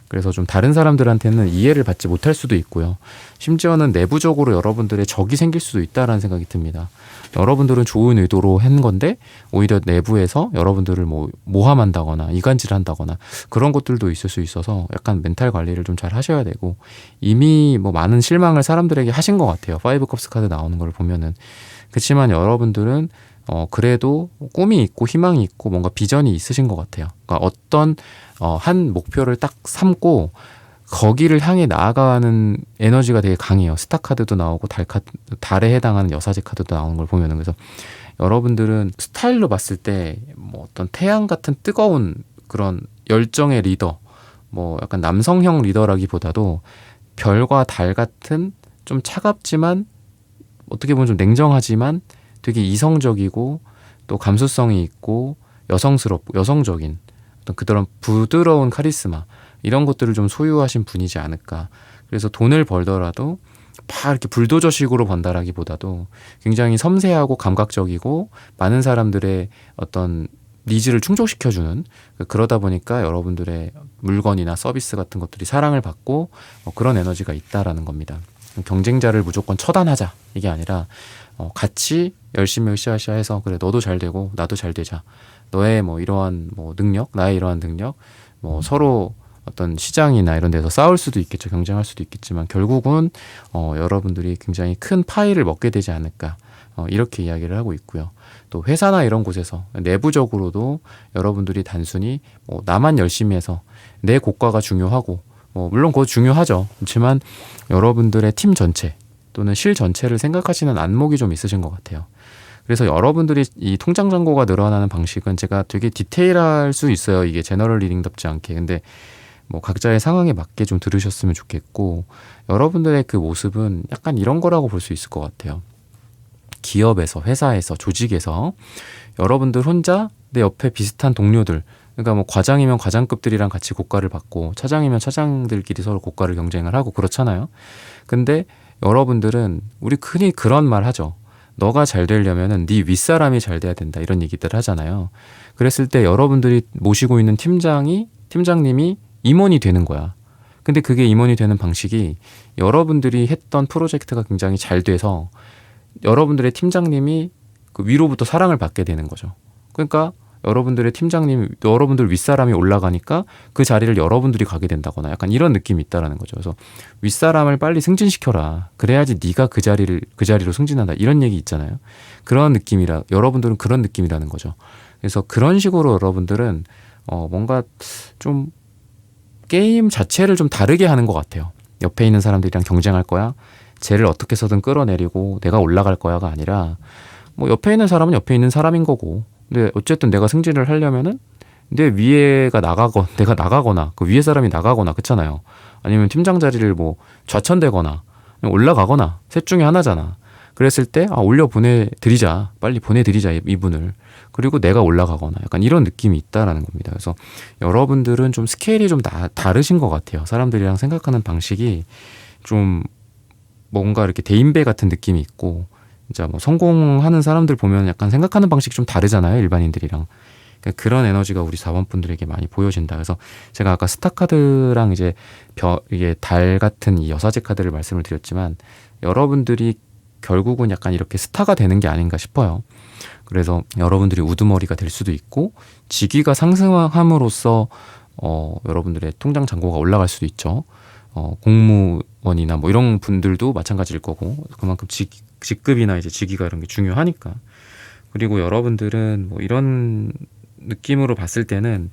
그래서 좀 다른 사람들한테는 이해를 받지 못할 수도 있고요. 심지어는 내부적으로 여러분들의 적이 생길 수도 있다라는 생각이 듭니다. 여러분들은 좋은 의도로 한 건데 오히려 내부에서 여러분들을 뭐 모함한다거나 이간질한다거나 그런 것들도 있을 수 있어서 약간 멘탈 관리를 좀 잘 하셔야 되고, 이미 뭐 많은 실망을 사람들에게 하신 것 같아요. 파이브 컵스 카드 나오는 걸 보면은. 그렇지만 여러분들은 그래도 꿈이 있고 희망이 있고 뭔가 비전이 있으신 것 같아요. 그러니까 어떤 한 목표를 딱 삼고 거기를 향해 나아가는 에너지가 되게 강해요. 스타 카드도 나오고 달에 해당하는 여사제 카드도 나오는 걸 보면은. 그래서 여러분들은 스타일로 봤을 때 뭐 어떤 태양 같은 뜨거운 그런 열정의 리더, 뭐 약간 남성형 리더라기보다도 별과 달 같은 좀 차갑지만 어떻게 보면 좀 냉정하지만 되게 이성적이고 또 감수성이 있고 여성스럽고 여성적인 어떤 그런 부드러운 카리스마, 이런 것들을 좀 소유하신 분이지 않을까. 그래서 돈을 벌더라도 막 이렇게 불도저식으로 번다라기보다도 굉장히 섬세하고 감각적이고 많은 사람들의 어떤 니즈를 충족시켜주는, 그러다 보니까 여러분들의 물건이나 서비스 같은 것들이 사랑을 받고 그런 에너지가 있다라는 겁니다. 경쟁자를 무조건 처단하자 이게 아니라 같이 열심히 으쌰으쌰 해서 그래 너도 잘 되고 나도 잘 되자, 너의 뭐 이러한 뭐 능력 나의 이러한 능력 뭐 서로 어떤 시장이나 이런 데서 싸울 수도 있겠죠. 경쟁할 수도 있겠지만 결국은 여러분들이 굉장히 큰 파이를 먹게 되지 않을까. 이렇게 이야기를 하고 있고요. 또 회사나 이런 곳에서 내부적으로도 여러분들이 단순히 나만 열심히 해서 내 고과가 중요하고 물론 그거 중요하죠. 그렇지만 여러분들의 팀 전체 또는 실 전체를 생각하시는 안목이 좀 있으신 것 같아요. 그래서 여러분들이 이 통장 잔고가 늘어나는 방식은 제가 되게 디테일할 수 있어요. 이게 제너럴 리딩답지 않게. 근데 뭐 각자의 상황에 맞게 좀 들으셨으면 좋겠고 여러분들의 그 모습은 약간 이런 거라고 볼 수 있을 것 같아요. 기업에서, 회사에서, 조직에서 여러분들 혼자 내 옆에 비슷한 동료들, 그러니까 뭐 과장이면 과장급들이랑 같이 고과를 받고 차장이면 차장들끼리 서로 고과를 경쟁을 하고 그렇잖아요. 근데 여러분들은 우리 흔히 그런 말 하죠. 너가 잘 되려면은 네 윗사람이 잘 돼야 된다 이런 얘기들 하잖아요. 그랬을 때 여러분들이 모시고 있는 팀장님이 임원이 되는 거야. 근데 그게 임원이 되는 방식이 여러분들이 했던 프로젝트가 굉장히 잘 돼서 여러분들의 팀장님이 그 위로부터 사랑을 받게 되는 거죠. 그러니까 여러분들의 팀장님, 여러분들 윗사람이 올라가니까 그 자리를 여러분들이 가게 된다거나 약간 이런 느낌이 있다라는 거죠. 그래서 윗사람을 빨리 승진시켜라. 그래야지 네가 그 자리로 승진한다. 이런 얘기 있잖아요. 그런 느낌이라 여러분들은 그런 느낌이라는 거죠. 그래서 그런 식으로 여러분들은 뭔가 좀 게임 자체를 좀 다르게 하는 것 같아요. 옆에 있는 사람들이랑 경쟁할 거야. 쟤를 어떻게 해서든 끌어내리고 내가 올라갈 거야가 아니라 뭐 옆에 있는 사람은 옆에 있는 사람인 거고 근데 어쨌든 내가 승진을 하려면은 내 위에가 내가 나가거나 그 위에 사람이 나가거나 그렇잖아요. 아니면 팀장 자리를 뭐 좌천되거나 올라가거나 셋 중에 하나잖아. 그랬을 때 올려 보내드리자. 빨리 보내드리자 이분을. 그리고 내가 올라가거나 약간 이런 느낌이 있다라는 겁니다. 그래서 여러분들은 좀 스케일이 좀 다르신 것 같아요. 사람들이랑 생각하는 방식이 좀 뭔가 이렇게 대인배 같은 느낌이 있고 진짜 뭐 성공하는 사람들 보면 약간 생각하는 방식이 좀 다르잖아요. 일반인들이랑. 그러니까 그런 에너지가 우리 4번 분들에게 많이 보여진다. 그래서 제가 아까 스타카드랑 이제 이게 달 같은 이 여사제 카드를 말씀을 드렸지만 여러분들이 결국은 약간 이렇게 스타가 되는 게 아닌가 싶어요. 그래서 여러분들이 우두머리가 될 수도 있고 직위가 상승함으로써 여러분들의 통장 잔고가 올라갈 수도 있죠. 공무원이나 뭐 이런 분들도 마찬가지일 거고 그만큼 직급이나 이제 직위가 이런 게 중요하니까. 그리고 여러분들은 뭐 이런 느낌으로 봤을 때는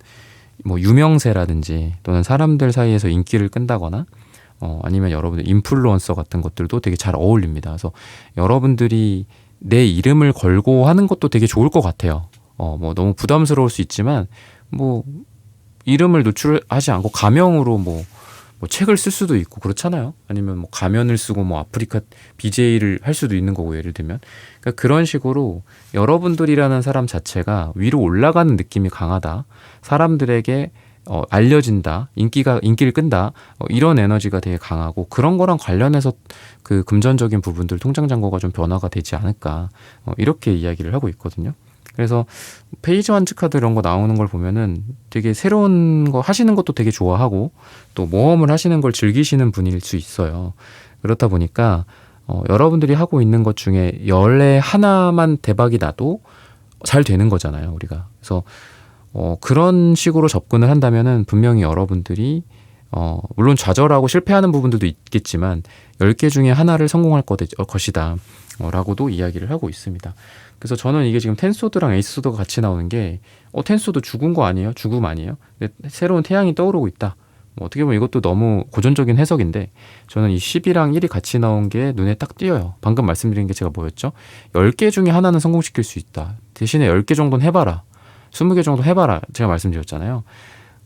뭐 유명세라든지 또는 사람들 사이에서 인기를 끈다거나 아니면 여러분들 인플루언서 같은 것들도 되게 잘 어울립니다. 그래서 여러분들이 내 이름을 걸고 하는 것도 되게 좋을 것 같아요. 뭐 너무 부담스러울 수 있지만 뭐 이름을 노출하지 않고 가명으로 뭐 책을 쓸 수도 있고 그렇잖아요. 아니면 뭐 가면을 쓰고 뭐 아프리카 BJ를 할 수도 있는 거고 예를 들면 그러니까 그런 식으로 여러분들이라는 사람 자체가 위로 올라가는 느낌이 강하다. 사람들에게 알려진다. 인기를 끈다. 이런 에너지가 되게 강하고 그런 거랑 관련해서 그 금전적인 부분들 통장 잔고가 좀 변화가 되지 않을까. 이렇게 이야기를 하고 있거든요. 그래서 페이지 완즈 카드 이런 거 나오는 걸 보면은 되게 새로운 거 하시는 것도 되게 좋아하고 또 모험을 하시는 걸 즐기시는 분일 수 있어요. 그렇다 보니까 여러분들이 하고 있는 것 중에 연애 하나만 대박이 나도 잘 되는 거잖아요, 우리가. 그래서 그런 식으로 접근을 한다면은 분명히 여러분들이 물론 좌절하고 실패하는 부분들도 있겠지만 10개 중에 하나를 성공할 것이다 라고도 이야기를 하고 있습니다. 그래서 저는 이게 지금 텐소드랑 에이스소드가 같이 나오는 게 텐소드 죽은 거 아니에요? 죽음 아니에요? 근데 새로운 태양이 떠오르고 있다. 뭐 어떻게 보면 이것도 너무 고전적인 해석인데 저는 이 10이랑 1이 같이 나온 게 눈에 딱 띄어요. 방금 말씀드린 게 제가 뭐였죠? 10개 중에 하나는 성공시킬 수 있다. 대신에 10개 정도는 해봐라. 20개 정도 해봐라. 제가 말씀드렸잖아요.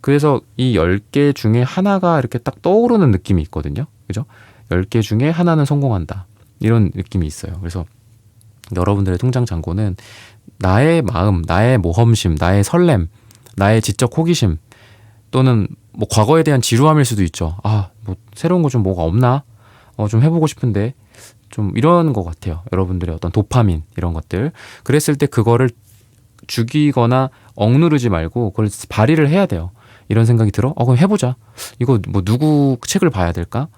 그래서 이 10개 중에 하나가 이렇게 딱 떠오르는 느낌이 있거든요. 그죠? 10개 중에 하나는 성공한다. 이런 느낌이 있어요. 그래서 여러분들의 통장 잔고는 나의 마음, 나의 모험심, 나의 설렘, 나의 지적 호기심 또는 뭐 과거에 대한 지루함일 수도 있죠. 뭐 새로운 거 좀 뭐가 없나? 좀 해보고 싶은데 좀 이런 것 같아요. 여러분들의 어떤 도파민 이런 것들. 그랬을 때 그거를 죽이거나 억누르지 말고 그걸 발휘를 해야 돼요. 이런 생각이 들어? 그럼 해보자. 이거 뭐 누구 책을 봐야 될까?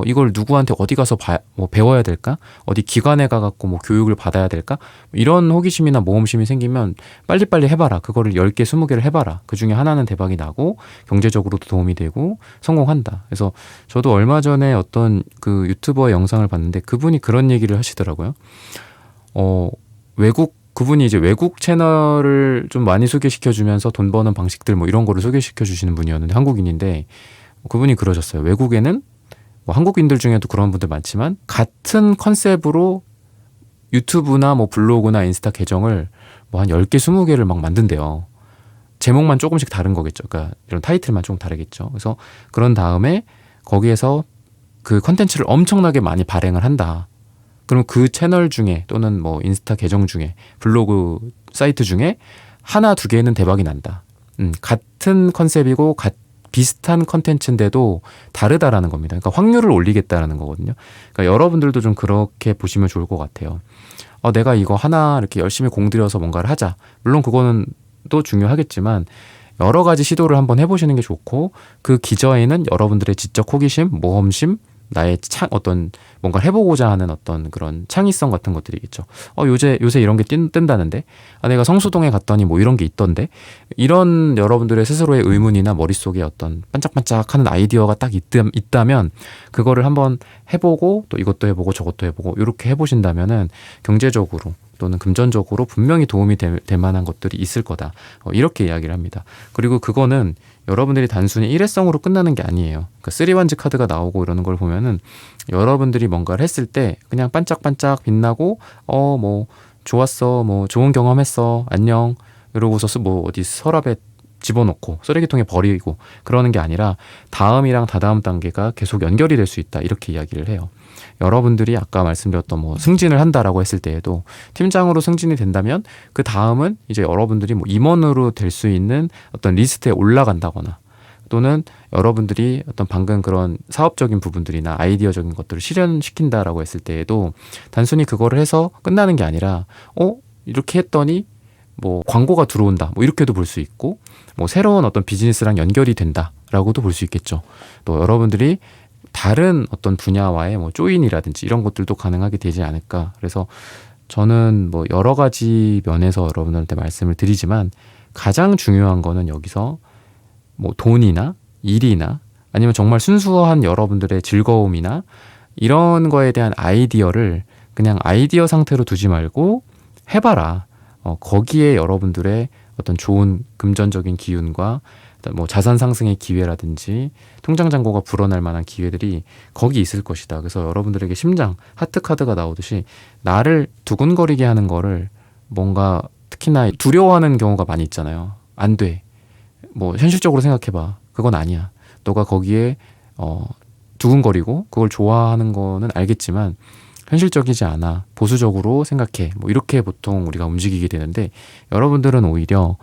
이걸 누구한테 어디 가서 뭐 배워야 될까? 어디 기관에 가갖고 뭐 교육을 받아야 될까? 이런 호기심이나 모험심이 생기면 빨리빨리 해봐라. 그거를 10개, 20개를 해봐라. 그 중에 하나는 대박이 나고 경제적으로도 도움이 되고 성공한다. 그래서 저도 얼마 전에 어떤 그 유튜버의 영상을 봤는데 그분이 그런 얘기를 하시더라고요. 그분이 이제 외국 채널을 좀 많이 소개시켜주면서 돈 버는 방식들 뭐 이런 거를 소개시켜주시는 분이었는데 한국인인데 그분이 그러셨어요. 외국에는 뭐 한국인들 중에도 그런 분들 많지만 같은 컨셉으로 유튜브나 뭐 블로그나 인스타 계정을 뭐 한 10개, 20개를 막 만든대요. 제목만 조금씩 다른 거겠죠. 그러니까 이런 타이틀만 조금 다르겠죠. 그래서 그런 다음에 거기에서 그 컨텐츠를 엄청나게 많이 발행을 한다. 그럼 그 채널 중에 또는 뭐 인스타 계정 중에 블로그 사이트 중에 하나, 두 개는 대박이 난다. 같은 컨셉이고 비슷한 컨텐츠인데도 다르다라는 겁니다. 그러니까 확률을 올리겠다라는 거거든요. 그러니까 여러분들도 좀 그렇게 보시면 좋을 것 같아요. 내가 이거 하나 이렇게 열심히 공들여서 뭔가를 하자. 물론 그거는 또 중요하겠지만 여러 가지 시도를 한번 해보시는 게 좋고 그 기저에는 여러분들의 지적 호기심, 모험심, 나의 어떤 뭔가 해보고자 하는 어떤 그런 창의성 같은 것들이겠죠. 요새 이런 게 뜬다는데, 내가 성수동에 갔더니 뭐 이런 게 있던데, 이런 여러분들의 스스로의 의문이나 머릿속에 어떤 반짝반짝하는 아이디어가 딱 있다면 그거를 한번 해보고 또 이것도 해보고 저것도 해보고 이렇게 해보신다면은 경제적으로 또는 금전적으로 분명히 도움이 될 만한 것들이 있을 거다. 이렇게 이야기를 합니다. 그리고 그거는 여러분들이 단순히 일회성으로 끝나는 게 아니에요. 그러니까 3원즈 카드가 나오고 이러는 걸 보면은 여러분들이 뭔가를 했을 때 그냥 반짝반짝 빛나고 뭐 좋았어, 뭐 좋은 경험했어, 안녕 이러고서 뭐 어디 서랍에 집어넣고 쓰레기통에 버리고 그러는 게 아니라 다음이랑 다다음 단계가 계속 연결이 될 수 있다. 이렇게 이야기를 해요. 여러분들이 아까 말씀드렸던 뭐 승진을 한다라고 했을 때에도 팀장으로 승진이 된다면 그 다음은 이제 여러분들이 뭐 임원으로 될 수 있는 어떤 리스트에 올라간다거나 또는 여러분들이 어떤 방금 그런 사업적인 부분들이나 아이디어적인 것들을 실현시킨다라고 했을 때에도 단순히 그거를 해서 끝나는 게 아니라 이렇게 했더니 뭐 광고가 들어온다 뭐 이렇게도 볼 수 있고 뭐 새로운 어떤 비즈니스랑 연결이 된다라고도 볼 수 있겠죠. 또 여러분들이 다른 어떤 분야와의 뭐 조인이라든지 이런 것들도 가능하게 되지 않을까. 그래서 저는 뭐 여러 가지 면에서 여러분들한테 말씀을 드리지만 가장 중요한 거는 여기서 뭐 돈이나 일이나 아니면 정말 순수한 여러분들의 즐거움이나 이런 거에 대한 아이디어를 그냥 아이디어 상태로 두지 말고 해봐라. 거기에 여러분들의 어떤 좋은 금전적인 기운과 뭐 자산 상승의 기회라든지 통장 잔고가 불어날 만한 기회들이 거기 있을 것이다. 그래서 여러분들에게 심장, 하트 카드가 나오듯이 나를 두근거리게 하는 거를 뭔가 특히나 두려워하는 경우가 많이 있잖아요. 안 돼. 뭐 현실적으로 생각해봐. 그건 아니야. 너가 거기에 두근거리고 그걸 좋아하는 거는 알겠지만 현실적이지 않아. 보수적으로 생각해. 뭐 이렇게 보통 우리가 움직이게 되는데 여러분들은 오히려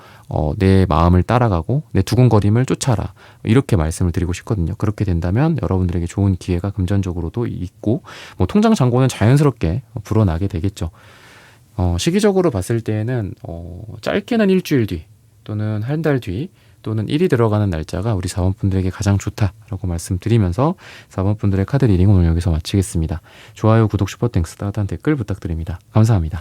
내 마음을 따라가고 내 두근거림을 쫓아라. 이렇게 말씀을 드리고 싶거든요. 그렇게 된다면 여러분들에게 좋은 기회가 금전적으로도 있고 뭐 통장 잔고는 자연스럽게 불어나게 되겠죠. 시기적으로 봤을 때에는 짧게는 일주일 뒤 또는 한 달 뒤 또는 1이 들어가는 날짜가 우리 4번분들에게 가장 좋다라고 말씀드리면서 4번분들의 카드 리딩 오늘 여기서 마치겠습니다. 좋아요, 구독, 슈퍼땡스, 따뜻한 댓글 부탁드립니다. 감사합니다.